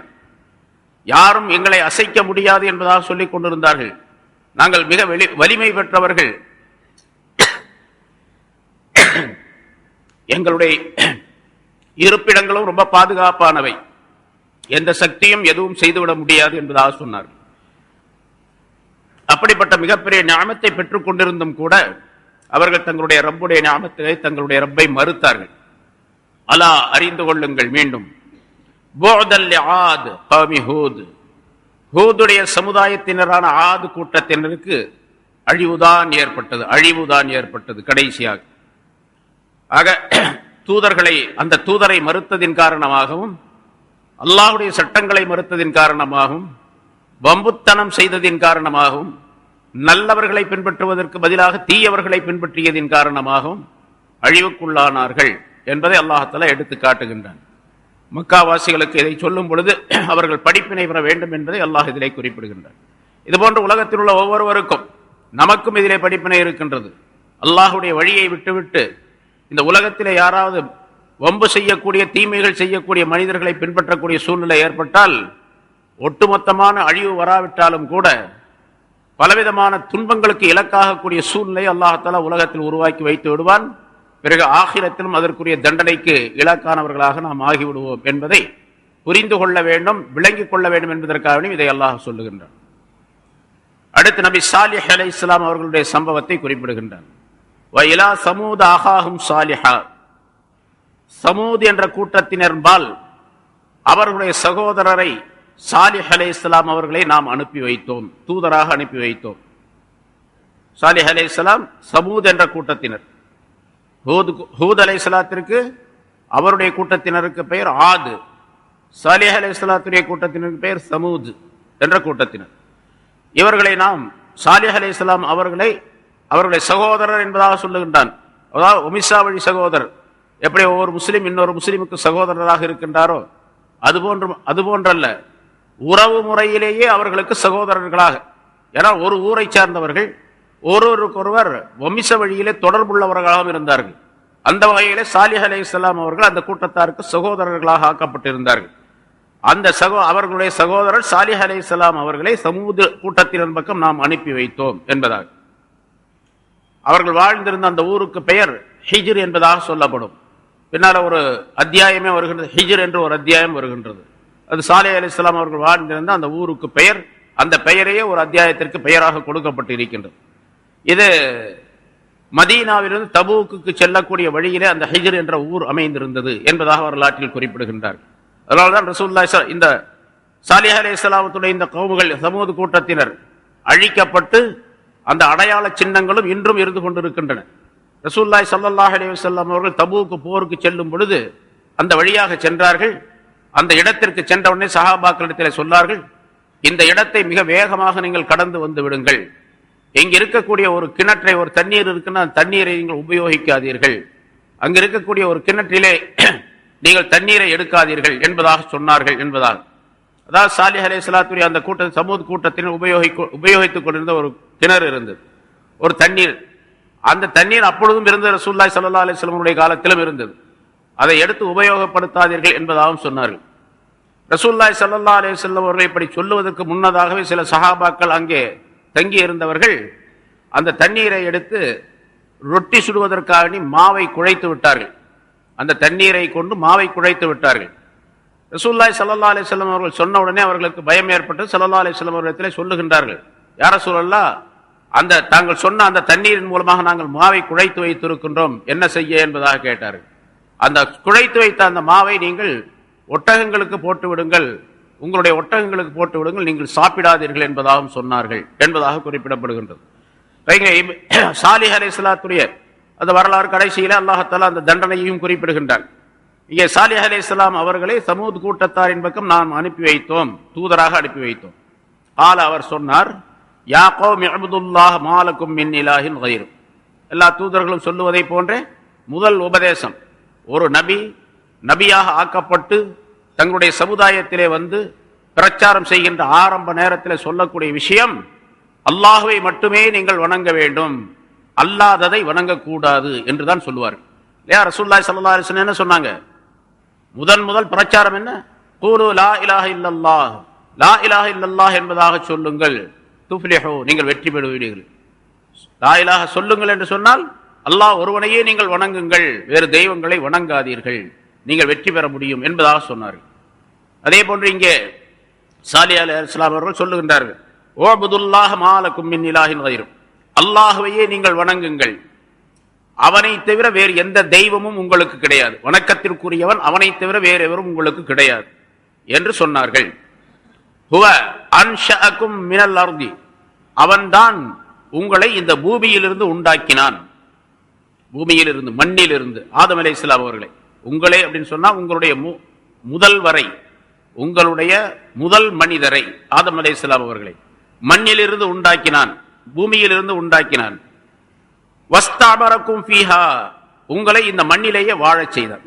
யாரும் எங்களை அசைக்க முடியாது என்பதாக சொல்லிக் கொண்டிருந்தார்கள். நாங்கள் மிக வலிமை பெற்றவர்கள், எங்களுடைய இருப்பிடங்களும் ரொம்ப பாதுகாப்பானவை, எந்த சக்தியும் எதுவும் செய்துவிட முடியாது என்பதாக சொன்னார்கள். அப்படிப்பட்ட மிகப்பெரிய ஞானத்தை பெற்றுக் கொண்டிருந்தும் கூட அவர்கள் தங்களுடைய ரப்புடைய ஞானத்தை, தங்களுடைய ரப்பை மறுத்தார்கள். அலா, அறிந்து கொள்ளுங்கள், மீண்டும் ஹூதுடைய சமுதாயத்தினரான ஆது கூட்டத்தினருக்கு அழிவுதான் ஏற்பட்டது கடைசியாக. ஆக தூதர்களை, அந்த தூதரை மறுத்ததின் காரணமாகவும், அல்லாஹ்வுடைய சட்டங்களை மறுத்ததின் காரணமாகவும், வம்புத்தனம் செய்ததின் காரணமாகவும், நல்லவர்களை பின்பற்றுவதற்கு பதிலாக தீயவர்களை பின்பற்றியதின் காரணமாகவும் அழிவுக்குள்ளானார்கள் என்பதை அல்லாஹ் தஆலா எடுத்து காட்டுகின்றான். மக்காவாசிகளுக்கு இதை சொல்லும் பொழுது அவர்கள் படிப்பினை பெற வேண்டும் என்பதை அல்லாஹ் இதிலே குறிப்பிடுகின்றான். இதுபோன்று உலகத்தில் உள்ள ஒவ்வொருவருக்கும், நமக்கும் இதிலே படிப்பினை இருக்கின்றது. அல்லாஹ்வுடைய வழியை விட்டுவிட்டு இந்த உலகத்திலே யாராவது வம்பு செய்யக்கூடிய, தீமைகள் செய்யக்கூடிய மனிதர்களை பின்பற்றக்கூடிய சூழ்நிலை ஏற்பட்டால், ஒட்டுமொத்தமான அழிவு வராவிட்டாலும் கூட பலவிதமான துன்பங்களுக்கு இலக்காகக்கூடிய சூழ்நிலை அல்லாஹ் தஆலா உலகத்தில் உருவாக்கி வைத்து விடுவான். பிறகு ஆகிரத்திலும் அதற்குரிய தண்டனைக்கு இலக்கானவர்களாக நாம் ஆகிவிடுவோம் என்பதை புரிந்து கொள்ள வேண்டும், விளங்கிக் கொள்ள வேண்டும் என்பதற்காக இதை அல்லாஹ் சொல்லுகின்றான். அடுத்து நபி சாலிஹ் அலைஹிஸ்ஸலாம் அவர்களுடைய சம்பவத்தை குறிப்பிடுகின்றான். வஇலா சமூத அஹாஹும் சாலிஹா, சமூத் என்ற கூட்டத்தினர்பால் அவர்களுடைய சகோதரரை சாலிஹ் அலைஹிஸ்ஸலாம் அவர்களை நாம் அனுப்பி வைத்தோம், தூதராக அனுப்பி வைத்தோம். சாலிஹ் அலைஹிஸ்ஸலாம் சமூத் என்ற கூட்டத்தினர். ஹூத் அலைஹிஸ்ஸலாத்திற்கு அவருடைய கூட்டத்தினருக்கு பெயர் ஆது, சாலிஹ் அலைஹிஸ்ஸலாத்துடைய கூட்டத்தினருக்கு பெயர் சமூத் என்ற கூட்டத்தினர். இவர்களை நாம் சாலிஹ் அலைஹிஸ்ஸலாம் அவர்களை அவருடைய சகோதரர் என்பதாக சொல்லுகின்றான். அதாவது உமிசா வழி சகோதரர். எப்படி ஒவ்வொரு முஸ்லீம் இன்னொரு முஸ்லீமுக்கு சகோதரராக இருக்கின்றாரோ அதுபோன்றல்ல, உறவு முறையிலேயே அவர்களுக்கு சகோதரர்களாக. ஏன்னா ஒரு ஊரை சார்ந்தவர்கள், ஒருவருக்கொருவர் வம்ச வழியிலே தொடர்புள்ளவர்களாகவும் இருந்தார்கள். அந்த வகையிலே சாலிஹ் அலைஹிஸ்ஸலாம் அவர்கள் அந்த கூட்டத்தாருக்கு சகோதரர்களாக ஆக்கப்பட்டிருந்தார்கள். அந்த அவர்களுடைய சகோதரர் சாலிஹ் அலைஹிஸ்ஸலாம் அவர்களை சமூக கூட்டத்தினர் பக்கம் நாம் அனுப்பி வைத்தோம் என்பதாக. அவர்கள் வாழ்ந்திருந்த அந்த ஊருக்கு பெயர் ஹிஜ்ர் என்பதாக சொல்லப்படும். பின்னால ஒரு அத்தியாயமே வருகின்றது, ஹிஜ்ர் என்று ஒரு அத்தியாயம் வருகின்றது. அது சாலிஹ் அலைஹிஸ்ஸலாம் அவர்கள் வாழ்ந்திருந்த அந்த ஊருக்கு பெயர், அந்த பெயரையே ஒரு அத்தியாயத்திற்கு பெயராக கொடுக்கப்பட்டு இருக்கின்றது. இது மதீனாவிலிருந்து தபூக்கு செல்லக்கூடிய வழியிலே அந்த ஹிஜ்ர் என்ற ஊர் அமைந்திருந்தது என்பதாக வரலாற்றில் குறிப்பிடுகின்றார். அதனால்தான் ரசூலுல்லாஹி இந்த சாலிஹ் அலைஹிஸ்ஸலாமுடைய இந்த கௌமுகள், சமூக கூட்டத்தினர் அழிக்கப்பட்டு அந்த அடையாள சின்னங்களும் இன்றும் இருந்து கொண்டிருக்கின்றன. ரசூலுல்லாஹி ஸல்லல்லாஹு அலைஹி வஸல்லம் அவர்கள் தபூக்கு போருக்கு செல்லும் பொழுது அந்த வழியாக சென்றார்கள். அந்த இடத்திற்கு சென்றவுடனே சஹாபாக்களிடத்தில் சொன்னார்கள், இந்த இடத்தை மிக வேகமாக நீங்கள் கடந்து வந்து விடுங்கள். இங்க இருக்கக்கூடிய ஒரு கிணற்றை, ஒரு தண்ணீர் இருக்குன்னா தண்ணீரை நீங்கள் உபயோகிக்காதீர்கள். அங்க இருக்கக்கூடிய ஒரு கிணற்றிலே நீங்கள் தண்ணீரை எடுக்காதீர்கள் என்பதாக சொன்னார்கள் என்பதாக. அதாவது சாலிஹ் அலைஹிஸ்ஸலாத்துடைய அந்த சமூத் கூட்டத்தினர் உபயோகித்துக் கொண்டிருந்த ஒரு கிணறு இருந்தது, ஒரு தண்ணீர். அந்த தண்ணீர் அப்பொழுதும் இருந்தது, ரசூலுல்லாஹி ஸல்லல்லாஹு அலைஹி வஸல்லம் காலத்திலும் இருந்தது. அதை எடுத்து உபயோகப்படுத்தாதீர்கள் என்பதாகவும் சொன்னார்கள். ரசூலுல்லாஹி ஸல்லல்லாஹு அலைஹி வஸல்லம் அவர்கள் இப்படி சொல்லுவதற்கு முன்னதாகவே சில சஹாபாக்கள் அங்கே தங்கி இருந்தவர்கள் அந்த தண்ணீரை எடுத்து ரொட்டி சுடுவதற்காக மாவை குழைத்து விட்டார்கள். அந்த தண்ணீரை கொண்டு மாவை குழைத்து விட்டார்கள். ரசூலுல்லாஹி ஸல்லல்லாஹு அலைஹி வஸல்லம் அவர்கள் சொன்ன உடனே அவர்களுக்கு பயம் ஏற்பட்டு ஸல்லல்லாஹு அலைஹி வஸல்லம் அவர்களிடத்திலே சொல்லுகின்றார்கள், யா ரசூலல்லாஹ், அந்த தாங்கள் சொன்ன அந்த தண்ணீரின் மூலமாக நாங்கள் மாவை குழைத்து வைத்திருக்கின்றோம், என்ன செய்ய என்பதாக கேட்டார்கள். அந்த குழைத்து வைத்த அந்த மாவை நீங்கள் ஒட்டகங்களுக்கு போட்டு விடுங்கள், உங்களுடைய ஒட்டகங்களுக்கு போட்டு விடுங்கள், நீங்கள் சாப்பிடாதீர்கள் என்பதாகவும் சொன்னார்கள் என்பதாக குறிப்பிடப்படுகின்றது. சாலிஹ் அலைஹிஸ்ஸலாத்துடைய அந்த வரலாறு கடைசியில அல்லாஹ் தஆலா அந்த தண்டனையையும் குறிப்பிடுகின்றார். இங்கே சாலிஹ் அலைஹிஸ்ஸலாம் அவர்களை சமூத் கூட்டத்தாரின் பக்கம் நாம் அனுப்பி வைத்தோம், தூதராக அனுப்பி வைத்தோம். அவர் சொன்னார், யா கௌமி இஅ்புதுல்லாஹ மா லக்கும் மின் இலாஹின் கைரு. எல்லா தூதர்களும் சொல்லுவதை போன்றே முதல் உபதேசம், ஒரு நபியாக ஆக்கப்பட்டு தங்களுடைய சமுதாயத்திலே வந்து பிரச்சாரம் செய்கின்ற ஆரம்ப நேரத்தில் சொல்லக்கூடிய விஷயம், அல்லாஹ்வை மட்டுமே நீங்கள் வணங்க வேண்டும், அல்லாததை வணங்கக்கூடாது என்றுதான் சொல்லுவார்கள். இல்லையா? ரசூலுல்லாஹி ஸல்லல்லாஹு அலைஹி வஸல்லம் என்ன சொன்னாங்க? முதல் பிரச்சாரம் என்ன? கூலு லா இலாஹ இல்லல்லாஹ், லா இலாஹ இல்லல்லாஹ் என்பதாக சொல்லுங்கள், துஃப்லிஹு, நீங்கள் வெற்றி பெறுவீர்கள். லா இலாஹ சொல்லுங்கள் என்று சொன்னால் அல்லாஹ் ஒருவனையே நீங்கள் வணங்குங்கள், வேறு தெய்வங்களை வணங்காதீர்கள், நீங்கள் வெற்றி பெற முடியும் என்பதாக சொன்னார்கள். அதே போன்று இங்கே சாலிஹ் அலைஹிஸ்ஸலாம் அவர்கள் சொல்லுகின்றார்கள், உஅ்புதுல்லாஹ மா லக்கும் மின் இலாஹின் கைரு, அல்லாஹ்வையே நீங்கள் வணங்குங்கள், அவனை தவிர வேறு எந்த தெய்வமும் உங்களுக்கு கிடையாது, வணக்கத்திற்குரியவன் அவனை தவிர வேறு எவரும் உங்களுக்கு கிடையாது என்று சொன்னார்கள். ஹுவ அன்ஷஅகும் மினல் அர்தி, அவன்தான் உங்களை இந்த பூமியிலிருந்து உண்டாக்கினான், பூமியிலிருந்து, மண்ணிலிருந்து. ஆதம் அலைஹிஸ்ஸலாம் அவர்களை உங்களே அப்படின்னு சொன்னா உங்களுடைய முதல் வரை, உங்களுடைய முதல் மனிதரை ஆதம் அலைஹிஸ்ஸலாம் அவர்களை மண்ணிலிருந்து உண்டாக்கினான், பூமியிலிருந்து உண்டாக்கினான். வஸ்தஅமரக்கும் ஃபீஹா, உங்களை இந்த மண்ணிலேயே வாழச் செய்தான்.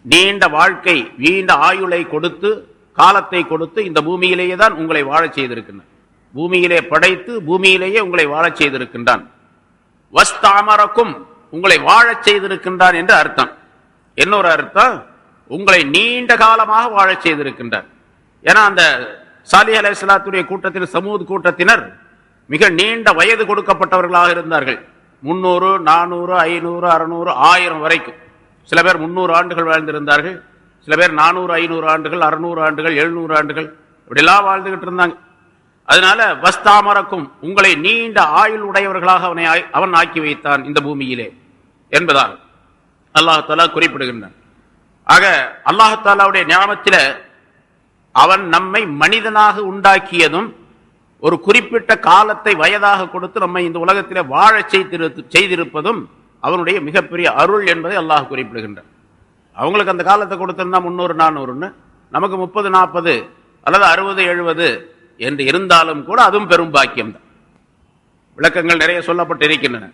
நீண்ட வாழ்க்கை, நீண்ட ஆயுளை கொடுத்து, காலத்தை கொடுத்து இந்த பூமியிலேயே தான் உங்களை வாழச் செய்திருக்கின்றான். பூமியிலே படைத்து பூமியிலேயே உங்களை வாழச் செய்திருக்கின்றான். வஸ்தஅமரக்கும், உங்களை வாழச் செய்திருக்கின்றான் என்று அர்த்தம். இன்னொரு அர்த்தம், உங்களை நீண்ட காலமாக வாழச் செய்திருக்கின்றார். ஏன்னா அந்த சாலிஹ் அலைஹிஸ்ஸலாத்துடைய கூட்டத்தில், சமூத் கூட்டத்தினர் மிக நீண்ட வயது கொடுக்கப்பட்டவர்களாக இருந்தார்கள். 300, 400, 500, 600, 1000 வரைக்கும். சில பேர் 300 ஆண்டுகள் வாழ்ந்திருந்தார்கள், சில பேர் 400, 500 ஆண்டுகள், 600 ஆண்டுகள், 700 ஆண்டுகள், இப்படிலாம் வாழ்ந்துகிட்டு இருந்தாங்க. அதனால வஸ்தாமரக்கும், உங்களை நீண்ட ஆயுள் உடையவர்களாக அவன் ஆக்கி வைத்தான் இந்த பூமியிலே என்பதால் அல்லாஹ் தஆலா குறிப்பிடுகின்றான். ஆக அல்லாஹ் தஆலாவுடைய நியாமத்தில அவன் நம்மை மனிதனாக உண்டாக்கியதும், ஒரு குறிப்பிட்ட காலத்தை வயதாக கொடுத்து நம்மை இந்த உலகத்திலே வாழ செய்திருப்பதும் அவனுடைய மிகப்பெரிய அருள் என்பதை அல்லாஹ் குறிப்பிடுகின்றான். அவங்களுக்கு அந்த காலத்தை கொடுத்திருந்தா 300, 400, நமக்கு 30, 40 அல்லது 60, 70 என்று இருந்தாலும் கூட அதுவும் பெரும் பாக்கியம்தான். விளக்கங்கள் நிறைய சொல்லப்பட்டு இருக்கின்றன.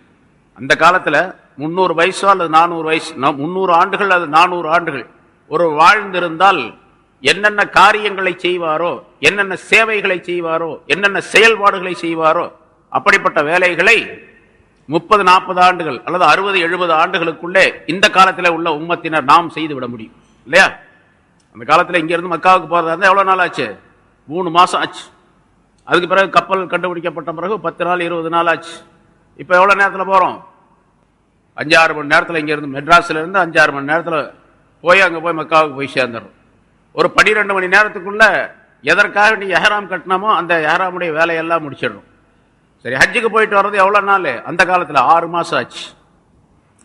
அந்த காலத்துல 300 வயசோ அல்லது 400 வயசு, 300 ஆண்டுகள் அல்லது 400 ஆண்டுகள் ஒரு வாழ்ந்திருந்தால் என்னென்ன காரியங்களை செய்வாரோ, என்னென்ன சேவைகளை செய்வாரோ, என்னென்ன செயல்பாடுகளை செய்வாரோ, அப்படிப்பட்ட வேலைகளை 30, 40 ஆண்டுகள் அல்லது 60, 70 ஆண்டுகளுக்குள்ளே இந்த காலத்தில் உள்ள உம்மத்தினர் நாம் செய்து விட முடியும். இல்லையா? அந்த காலத்தில் இங்க இருந்து மக்காவுக்கு போறதா இருந்தா எவ்வளவு நாள் ஆச்சு? 3 மாசம் ஆச்சு. அதுக்கு பிறகு கப்பல் கண்டுபிடிக்கப்பட்ட பிறகு 10 நாள், 20 நாள் ஆச்சு. இப்ப எவ்வளவு நேரத்தில் போறோம்? 5-6 மணி நேரத்தில் இங்க இருந்து, மெட்ராஸ்ல இருந்து 5-6 மணி நேரத்தில் போய் அங்க போய் மக்காவுக்கு போய் சேர்ந்துடும். ஒரு 12 மணி நேரத்துக்குள்ள எதற்காக நீ எஹராம் கட்டினமோ அந்த எஹராமுடைய வேலையெல்லாம் முடிச்சிடணும். சரி, ஹஜ்ஜுக்கு போயிட்டு வர்றது எவ்வளவு நாள்? அந்த காலத்துல 6 மாசம் ஆச்சு.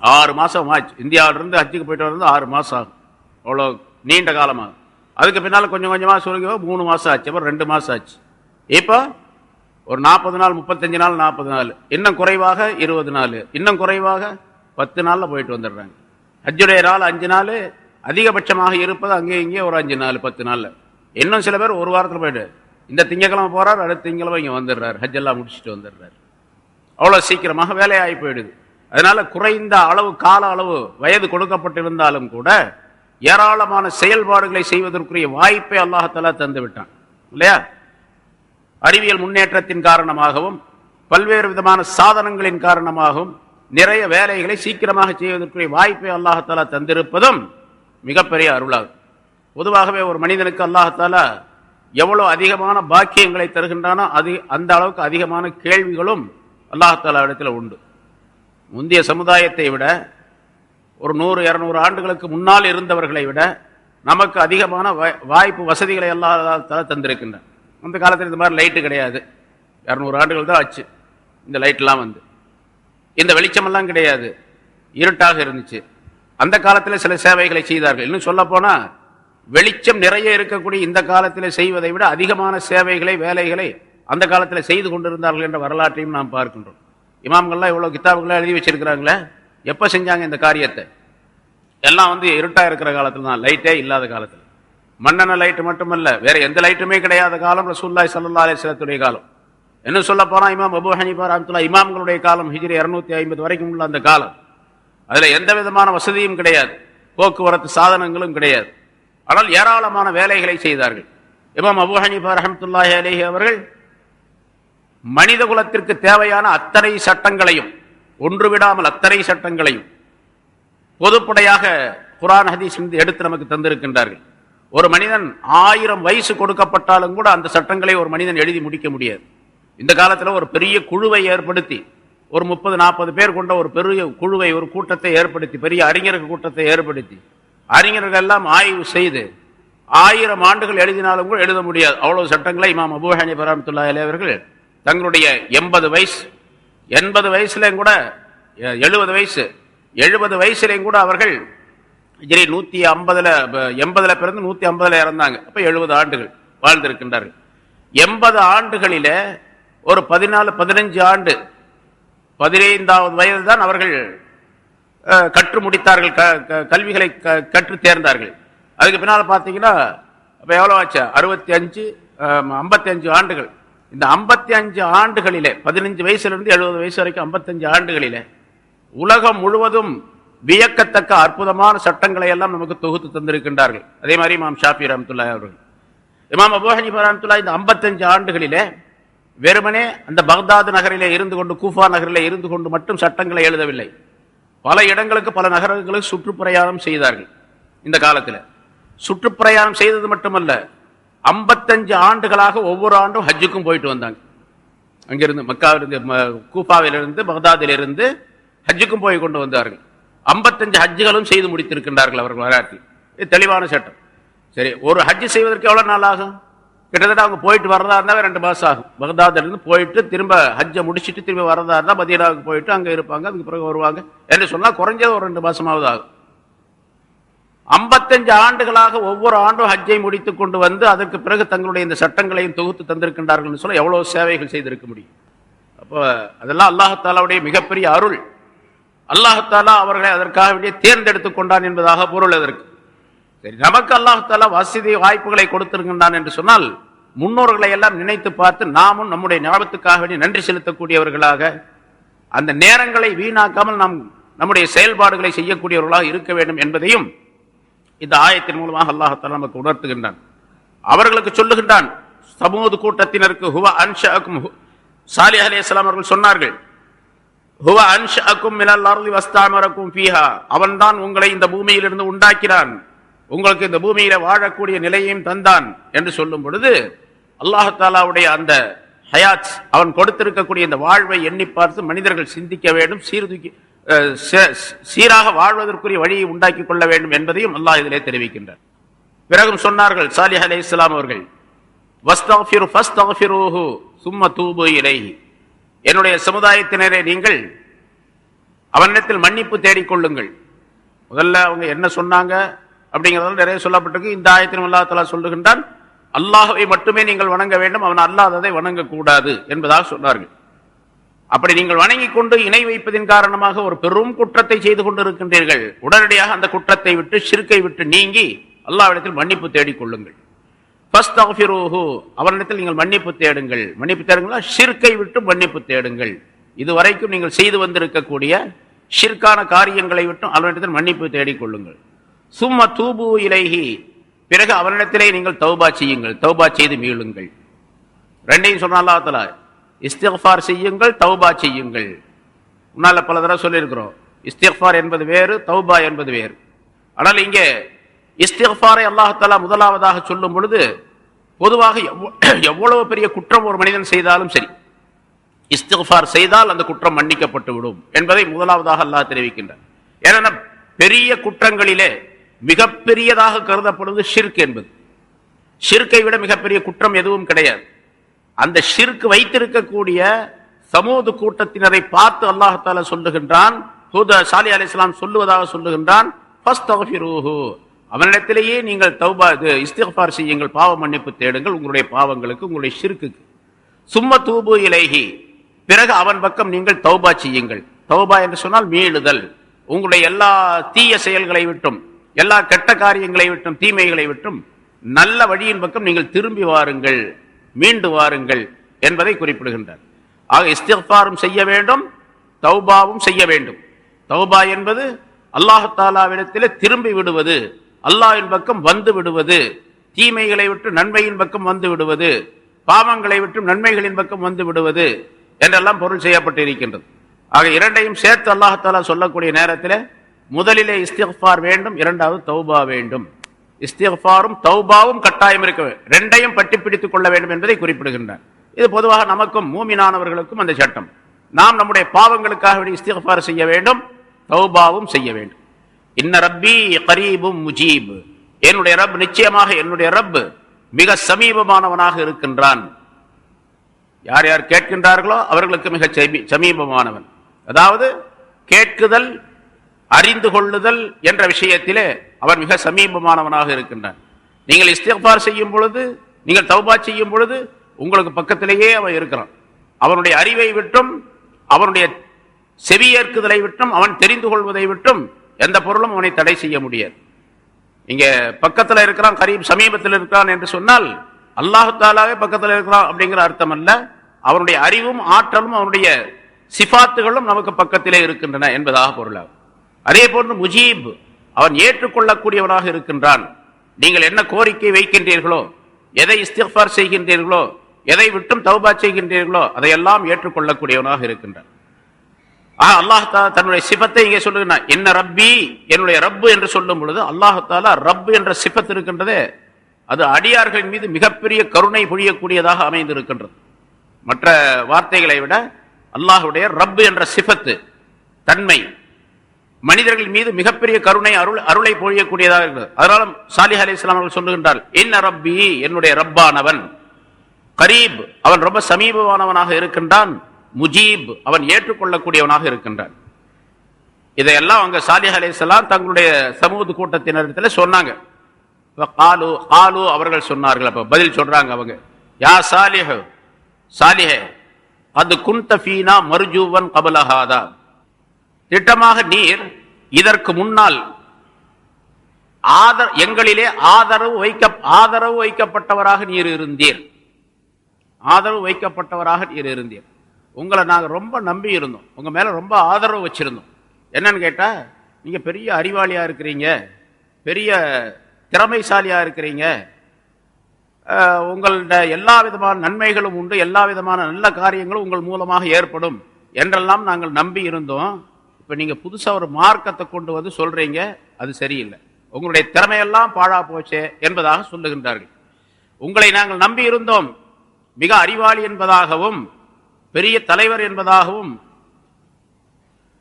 6 மாசம் ஆச்சு. இந்தியாவிலிருந்து ஹஜ்ஜுக்கு போயிட்டு வர்றது 6 மாசம் ஆகும். அவ்வளோ நீண்ட காலமாக. அதுக்கு பின்னால கொஞ்சம் கொஞ்சமா சுருங்கி 3 மாசம் ஆச்சு, அப்புறம் 2 மாசம் ஆச்சு. இப்போ ஒரு 40 நாள், 35 நாள், 40 நாள், இன்னும் குறைவாக 20 நாள், இன்னும் குறைவாக 10 நாள்ல போயிட்டு வந்துடுறாங்க. ஹஜ்ஜுடைய நாள் 5 நாள், அதிகபட்சமாக இருப்பது அங்கே இங்கே ஒரு 5 நாள், 10 நாள்ல. இன்னும் சில பேர் ஒரு வாரத்தில் போயிட்டு இந்த திங்கக்கிழமை போறார், அடுத்த திங்கக்கிழமை இங்க வந்துடுறாரு, ஹஜ் எல்லாம் முடிச்சுட்டு வந்துடுறாரு. அவ்வளவு சீக்கிரமாக வேலையாகி போயிடுது. அதனால குறைந்த அளவு கால அளவு வயது கொடுக்கப்பட்டிருந்தாலும் கூட ஏராளமான செயல்பாடுகளை செய்வதற்குரிய வாய்ப்பை அல்லாஹ் தந்து விட்டான் இல்லையா? அறிவியல் முன்னேற்றத்தின் காரணமாகவும் பல்வேறு விதமான சாதனங்களின் காரணமாகவும் நிறைய வேலைகளை சீக்கிரமாக செய்வதற்குரிய வாய்ப்பை அல்லாஹ் தந்திருப்பதும் மிகப்பெரிய அருளாகும். பொதுவாகவே ஒரு மனிதனுக்கு அல்லாஹ் எவ்வளவு அதிகமான பாக்கியங்களை தருகின்றானோ அந்த அளவுக்கு அதிகமான கேள்விகளும் அல்லாஹ் இடத்துல உண்டு. முந்தைய சமுதாயத்தை விட ஒரு 100-200 ஆண்டுகளுக்கு முன்னால் இருந்தவர்களை விட நமக்கு அதிகமான வாய்ப்பு வசதிகளை அல்லாஹ் தந்திருக்கின்றான். அந்த காலத்தில் இந்த மாதிரி லைட்டு கிடையாது. 200 ஆண்டுகள் தான் ஆச்சு இந்த லைட்லாம் வந்து. இந்த வெளிச்சமெல்லாம் கிடையாது, இருட்டாக இருந்துச்சு. அந்த காலத்தில் சில சேவைகளை செய்தார்கள். இன்னும் சொல்ல போனா வெளிச்சம் நிறைய இருக்கக்கூடிய இந்த காலத்தில் செய்வதை விட அதிகமான சேவைகளை வேலைகளை அந்த காலத்தில் செய்து கொண்டிருந்தார்கள் என்ற வரலாற்றையும் நாம் பார்க்கின்றோம். இமாம்கள்லாம் இவ்வளவு கிதாபுகளை எழுதி வச்சிருக்கிறாங்களே, எப்ப செஞ்சாங்க இந்த காரியத்தை? எல்லாம் வந்து இருட்டா இருக்கிற காலத்துல தான், லைட்டே இல்லாத காலத்தில். மண்ணெண்ண லைட்டு மட்டுமல்ல, வேற எந்த லைட்டுமே கிடையாத காலம் ரசூலுல்லாஹி ஸல்லல்லாஹு அலைஹி வஸல்லத்துடைய காலம். என்ன சொல்ல போனா இமாம் அபூ ஹனீஃபா ரஹ்மத்துல்லாஹி இமாம்களுடைய காலம் ஹிஜ்ரி 250 வரைக்கும் உள்ள அந்த காலம். அதுல எந்த விதமான வசதியும் கிடையாது, போக்குவரத்து சாதனங்களும் கிடையாது. ஆனால் ஏராளமான வேலைகளை செய்தார்கள். இமாம் அபூ ஹனீஃபா ரஹ்மத்துல்லாஹி அலைஹி அவர்கள் மனித குலத்திற்கு தேவையான அத்தனை சட்டங்களையும் ஒன்று விடாமல் அத்தனை சட்டங்களையும் பொதுப்படையாக குர்ஆன் ஹதீஸ் எடுத்து நமக்கு தந்திருக்கின்றார்கள். ஒரு மனிதன் 1000 வயசு கொடுக்கப்பட்டாலும் கூட அந்த சட்டங்களை ஒரு மனிதன் எழுதி முடிக்க முடியாது. இந்த காலத்தில் ஒரு பெரிய குழுவை ஏற்படுத்தி ஒரு 30-40 பேர் கொண்ட ஒரு பெரிய குழுவை, ஒரு கூட்டத்தை ஏற்படுத்தி, பெரிய அறிஞர்கள் கூட்டத்தை ஏற்படுத்தி அறிஞர்கள் எல்லாம் ஆய்வு செய்து 1000 ஆண்டுகள் எழுதினாலும் கூட எழுத முடியாது. அவ்வளவு சட்டங்களை இமாம் அபூ ஹனீஃபா ரஹ்மத்துல்லாஹி அலைஹி அவர்கள் தங்களுடைய 80 வயசு 80 வயசுலையும் கூட 70 வயசு 70 வயசுலையும் கூட அவர்கள் 150 பிறந்து 150 இறந்தாங்க. அப்ப 70 ஆண்டுகள் வாழ்ந்திருக்கின்றார்கள். 80 ஆண்டுகளில ஒரு 14-15 ஆண்டு 15வது வயது தான் அவர்கள் கற்று முடித்தார்கள், கல்விகளை கற்று தேர்ந்தார்கள். அதுக்கு பின்னால் பார்த்தீங்கன்னா அப்ப எவ்வளவு ஆச்சு? 55 ஆண்டுகள். இந்த 55 ஆண்டுகளிலே 15 வயசுலிருந்து 70 வயசு வரைக்கும் 55 ஆண்டுகளிலே உலகம் முழுவதும் வியக்கத்தக்க அற்புதமான சட்டங்களை எல்லாம் நமக்கு தொகுத்து தந்திருக்கின்றார்கள். அதே மாதிரி இமாம் ஷாஃபி ரஹ்மத்துல்லாஹி அவர்கள், இமாம் அபூ ஹனீஃபா ரஹ்மத்துல்லாஹி இந்த 55 ஆண்டுகளிலே வெறுமனே அந்த பக்தாது நகரிலே இருந்து கொண்டு, கூஃபா நகரிலே இருந்து கொண்டு மட்டும் சட்டங்களை எழுதவில்லை. பல இடங்களுக்கு, பல நகரங்களுக்கு சுற்றுப்பிரயாணம் செய்தார்கள். இந்த காலத்தில் சுற்றுப்பிரயாணம் செய்தது மட்டுமல்ல, 55 ஆண்டுகளாக ஒவ்வொரு ஆண்டும் ஹஜ்ஜுக்கும் போயிட்டு வந்தாங்க. அங்கிருந்து மக்காவிலிருந்து, கூஃபாவிலிருந்து, பக்தாதிலிருந்து ஹஜ்ஜுக்கும் போய் கொண்டு வந்தார்கள். 55 ஹஜ்ஜுகளும் செய்து முடித்திருக்கின்றார்கள் அவர்கள் வரலாற்றில். இது தெளிவான சட்டம். சரி, ஒரு ஹஜ்ஜு செய்வதற்கு எவ்வளவு நாள் ஆகும்? கிட்டத்தட்ட அவங்க போயிட்டு வரதா இருந்தாவே 2 மாசம் ஆகும். பக்தாதிலிருந்து போயிட்டு திரும்ப ஹஜ்ஜை முடிச்சுட்டு திரும்ப வரதா இருந்தா மதீனாவுக்கு போயிட்டு அங்க இருப்பாங்க, அதுக்கு பிறகு வருவாங்க என்று சொன்னா குறைஞ்சது ஒரு 2 மாசமாவது ஆகும். 55 ஆண்டுகளாக ஒவ்வொரு ஆண்டும் ஹஜ்ஜை முடித்துக் கொண்டு வந்து அதற்கு பிறகு தங்களுடைய இந்த சட்டங்களையும் தொகுத்து தந்திருக்கின்றார்கள் சொல்ல எவ்வளவு சேவைகள் செய்திருக்க முடியும். அப்போ அதெல்லாம் அல்லாஹ் தஆலாவுடைய மிகப்பெரிய அருள். அல்லாஹ் தஆலா அவர்களை அதற்காக வேண்டிய தேர்ந்தெடுத்துக் கொண்டான் என்பதாக பொருள் அதற்கு. சரி, நமக்கு அல்லாஹ் தஆலா வசதி வாய்ப்புகளை கொடுத்திருக்கின்றான் என்று சொன்னால் முன்னோர்களை எல்லாம் நினைத்து பார்த்து நாமும் நம்முடைய ஞாபகத்துக்காக வேண்டிய நன்றி செலுத்தக்கூடியவர்களாக, அந்த நேரங்களை வீணாக்காமல் நாம் நம்முடைய செயல்பாடுகளை செய்யக்கூடியவர்களாக இருக்க வேண்டும் என்பதையும் இந்த ஆயத்தின் மூலமாக அல்லாஹ் தஆலா நமக்கு உணர்த்துகின்றான். அவர்களுக்கு சொல்லுகின்றான், சமூது கூட்டத்தினருக்கு, ஹுவ அன்ஷஅக்கும், சாலிஹ் அலைஹிஸ்ஸலாம் அவர்கள் சொன்னார்கள், ஹுவ அன்ஷஅக்கும் மினல் அர்தி வஸ்தஅமரக்கும் ஃபீஹா, அவன்தான் உங்களை இந்த பூமியிலிருந்து உண்டாக்கினான், உங்களுக்கு இந்த பூமியில வாழக்கூடிய நிலையையும் தந்தான் என்று சொல்லும் பொழுது அல்லாஹ் தஆலாவுடைய அந்த ஹயாத், அவன் கொடுத்திருக்கக்கூடிய இந்த வாழ்வை எண்ணி பார்த்து மனிதர்கள் சிந்திக்க வேண்டும், சீராக வாழ்வதற்குரிய வழியை உண்டாக்கி கொள்ள வேண்டும் என்பதையும் அல்லாஹ் இதிலே தெரிவிக்கின்றார். பிறகும் சொன்னார்கள் சாலிஹ் அலைஹிஸ்ஸலாம் அவர்கள், வஸ்தக்ஃபிரு ஃபஸ்தக்ஃபிரூஹு சும்ம தூபு இலைஹி, என்னுடைய சமுதாயத்தினரே நீங்கள் அவனிடத்தில் மன்னிப்பு தேடிக்கொள்ளுங்கள். முதல்ல அவங்க என்ன சொன்னாங்க அப்படிங்கிறதால நிறைய சொல்லப்பட்டிருக்கு. இந்த ஆயத்தின் அல்லாஹ் தஆலா சொல்லுகின்றான், அல்லாஹ்வை மட்டுமே நீங்கள் வணங்க வேண்டும், அவன் அல்லாததை வணங்கக்கூடாது என்பதாக சொன்னார்கள். அப்படி நீங்கள் வணங்கிக் கொண்டு இணை வைப்பதின் காரணமாக ஒரு பெரும் குற்றத்தை செய்து உடனடியாக அந்த குற்றத்தை விட்டு, ஷிர்க்கை விட்டு நீங்கி அல்லாஹ்விடத்தில் மன்னிப்பு தேடிக்கொள்ளுங்கள். ஃபஸ்தக்ஃபிரூஹு, அவரிடத்தில் நீங்கள் மன்னிப்பு தேடுங்கள். மன்னிப்பு தேடுங்களா, ஷிர்கை விட்டு மன்னிப்பு தேடுங்கள். இதுவரைக்கும் நீங்கள் செய்து வந்திருக்கக்கூடிய ஷிர்கான காரியங்களை விட்டு அவரிடத்தில் மன்னிப்பு தேடிக் கொள்ளுங்கள். சும்ம தூபு இலைஹி, பிறகு அவரிடத்திலே நீங்கள் தௌபா செய்யுங்கள், தௌபா செய்து மீளுங்கள். ரெண்டையும் சொன்ன அல்லாஹ் தஆலா, இஸ்திக்ஃபார் செய்யுங்கள், தௌபா செய்யுங்கள். முன்னால பல தடவை சொல்லியிருக்கிறோம், இஸ்திக்ஃபார் என்பது வேறு, தௌபா என்பது வேறு. ஆனால் இங்கே இஸ்திக்ஃபாரை அல்லாஹ் தஆலா முதலாவதாக சொல்லும் பொழுது, பொதுவாக எவ்வளவு பெரிய குற்றம் ஒரு மனிதன் செய்தாலும் சரி, இஸ்திக்ஃபார் செய்தால் அந்த குற்றம் மன்னிக்கப்பட்டு விடும் என்பதை முதலாவதாக அல்லாஹ் தெரிவிக்கின்றார். ஏன்னா பெரிய குற்றங்களிலே மிகப்பெரியதாக கருதப்படுவது ஷிர்க் என்பது. ஷிர்கை விட மிகப்பெரிய குற்றம் எதுவும் கிடையாது. அந்த ஷிர்க் வைத்திருக்கக்கூடிய சமூக கூட்டத்தினரை பார்த்து அல்லாஹ் தஆலா சொல்லுகின்றான், சாலிஹ் அலைஹிஸ்ஸலாம் சொல்லுவதாக சொல்லுகின்றான், ஃபஸ்தக்ஃபிரூஹு, அவனிடத்திலேயே நீங்கள் தௌபா இஸ்திக்ஃபார் செய்யுங்கள், பாவ மன்னிப்பு தேடுங்கள் உங்களுடைய பாவங்களுக்கு, உங்களுடைய ஷிர்க்குக்கு. சும்ம தூபு இலைஹி, பிறகு அவன் பக்கம் நீங்கள் தௌபா செய்யுங்கள். தௌபா என்று சொன்னால் மீளுதல். உங்களுடைய எல்லா தீய செயல்களை விட்டும், எல்லா கெட்ட காரியங்களை விட்டும், தீமைகளை விட்டும் நல்ல வழியின் பக்கம் நீங்கள் திரும்பி வாருங்கள், மீண்டு வாருங்கள் என்பதை குறிப்பிடுகின்றார். ஆக இஸ்திக்ஃபாரும் செய்ய வேண்டும், தௌபாவும் செய்ய வேண்டும். தௌபா என்பது அல்லாஹ் தஆலாவிடத்திலே திரும்பி விடுவது, அல்லாஹ்வின் பக்கம் வந்து விடுவது, தீமைகளை விட்டு நன்மையின் பக்கம் வந்து விடுவது, பாவங்களை விட்டு நன்மைகளின் பக்கம் வந்து விடுவது என்றெல்லாம் பொருள் செய்யப்பட்டிருக்கின்றது. ஆக இரண்டையும் சேர்த்து அல்லாஹ் தஆலா சொல்லக்கூடிய நேரத்தில் முதலிலே இஸ்திக்ஃபார் வேண்டும், இரண்டாவது தௌபா வேண்டும். இஸ்திக்ஃபாரும் தௌபாவும் கட்டாயம் இருக்க வேண்டும், ரெண்டையும் பட்டி பிடித்துக் கொள்ள வேண்டும் என்பதை குறிப்பிடுகின்றார். இது பொதுவாக நமக்கும் மூமினானவர்களுக்கும் அந்த சட்டம். நாம் நம்முடைய பாவங்களுக்காக இஸ்திக்ஃபார் செய்ய வேண்டும், தௌபாவும் செய்ய வேண்டும். இன்ன ரப்பி கரீபும் முஜீப், என்னுடைய ரப் நிச்சயமாக என்னுடைய ரப் மிக சமீபமானவனாக இருக்கின்றான். யார் யார் கேட்கின்றார்களோ அவர்களுக்கு மிக சமீபமானவன். அதாவது கேட்குதல், அறிந்து கொள்ளுதல் என்ற விஷயத்திலே அவன் மிக சமீபமானவனாக இருக்கின்றான். நீங்கள் இஸ்திக்ஃபார் செய்யும் பொழுது, நீங்கள் தௌபா செய்யும் பொழுது உங்களுக்கு பக்கத்திலேயே அவன் இருக்கிறான். அவனுடைய அறிவை விட்டும், அவனுடைய செவியேற்குதலை விட்டும், அவன் தெரிந்து கொள்வதை விட்டும் எந்த பொருளும் அவனை தடை செய்ய முடியாது. இங்க பக்கத்தில் இருக்கிறான், கரீப் சமீபத்தில் இருக்கிறான் என்று சொன்னால் அல்லாஹ் தஆலாவே பக்கத்தில் இருக்கிறான் அப்படிங்கிற அர்த்தம் அல்ல. அவனுடைய அறிவும் ஆற்றலும் அவனுடைய சிஃபாத்துகளும் நமக்கு பக்கத்திலே இருக்கின்றன என்பதாக பொருளாகும். அதே போன்று முஜீப், அவன் ஏற்றுக்கொள்ளக்கூடியவனாக இருக்கின்றான். நீங்கள் என்ன கோரிக்கை வைக்கின்றீர்களோ, எதை இஸ்திக்ஃபார் செய்கின்றீர்களோ, எதை விட்டும் தௌபா செய்கின்றீர்களோ அதையெல்லாம் ஏற்றுக்கொள்ளக்கூடியவனாக இருக்கின்றான். அல்லாஹ் தஆலா தன்னுடைய சிஃபத்தை இங்கே சொல்லுகிறான். என்ன ரப்பி, என்னுடைய ரப்பு என்று சொல்லும் பொழுது அல்லாஹ் தஆலா ரப்பு என்ற சிஃபத் இருக்கின்றதே, அது அடியார்களின் மீது மிகப்பெரிய கருணை பொழியக்கூடியதாக அமைந்திருக்கின்றது. மற்ற வார்த்தைகளை விட அல்லாஹ்வுடைய ரப்பு என்ற சிஃபத்து தன்மை மனிதர்கள் மீது மிகப்பெரிய கருணை அருளை பொழியக்கூடியதாக இருக்கிறது. அதனால சாலிஹ் அலைஹிஸ்ஸலாம் அவர்கள் சொல்லுகின்றார், என்ன ரப்பி, என்னுடைய ரப்பானவன், கரீப், அவன் ரொம்ப சமீபமானவனாக இருக்கின்றான், முஜீப், அவன் ஏற்றுக்கொள்ளக்கூடியவனாக இருக்கின்றான். இதையெல்லாம் அவங்க சாலிஹ் அலைஹிஸ்ஸலாம் தங்களுடைய சமூக கூட்டத்தினரிடத்தில் சொன்னாங்க. காலு, அவர்கள் சொன்னார்கள். அப்ப பதில் சொல்றாங்க அவங்க, யா சாலிஹ், சாலிஹே, அது குன்த ஃபீனா மர்ஜூவன் கபல ஹாதா, திட்டமாக நீர் இதற்கு முன்னால் எங்களிலே ஆதரவு வைக்கப்பட்டவராக நீர் இருந்தீர். ஆதரவு வைக்கப்பட்டவராக நீர் இருந்தீர். உங்களை நாங்கள் ரொம்ப நம்பி இருந்தோம், உங்க மேல ரொம்ப ஆதரவு வச்சிருந்தோம். என்னன்னு கேட்டா, நீங்க பெரிய அறிவாளியா இருக்கிறீங்க, பெரிய திறமைசாலியா இருக்கிறீங்க, உங்களோட எல்லா விதமான நன்மைகளும் உண்டு, எல்லா விதமான நல்ல காரியங்களும் உங்கள் மூலமாக ஏற்படும் என்றெல்லாம் நாங்கள் நம்பி இருந்தோம். இப்ப நீங்க புதுசா ஒரு மார்க்கத்தை கொண்டு வந்து சொல்றீங்க, அது சரியில்லை, உங்களுடைய திறமையெல்லாம் பாழா போச்சே என்பதாக சொல்லுகின்றார்கள். உங்களை நாங்கள் நம்பி இருந்தோம், மிக அறிவாளி என்பதாகவும் பெரிய தலைவர் என்பதாகவும்,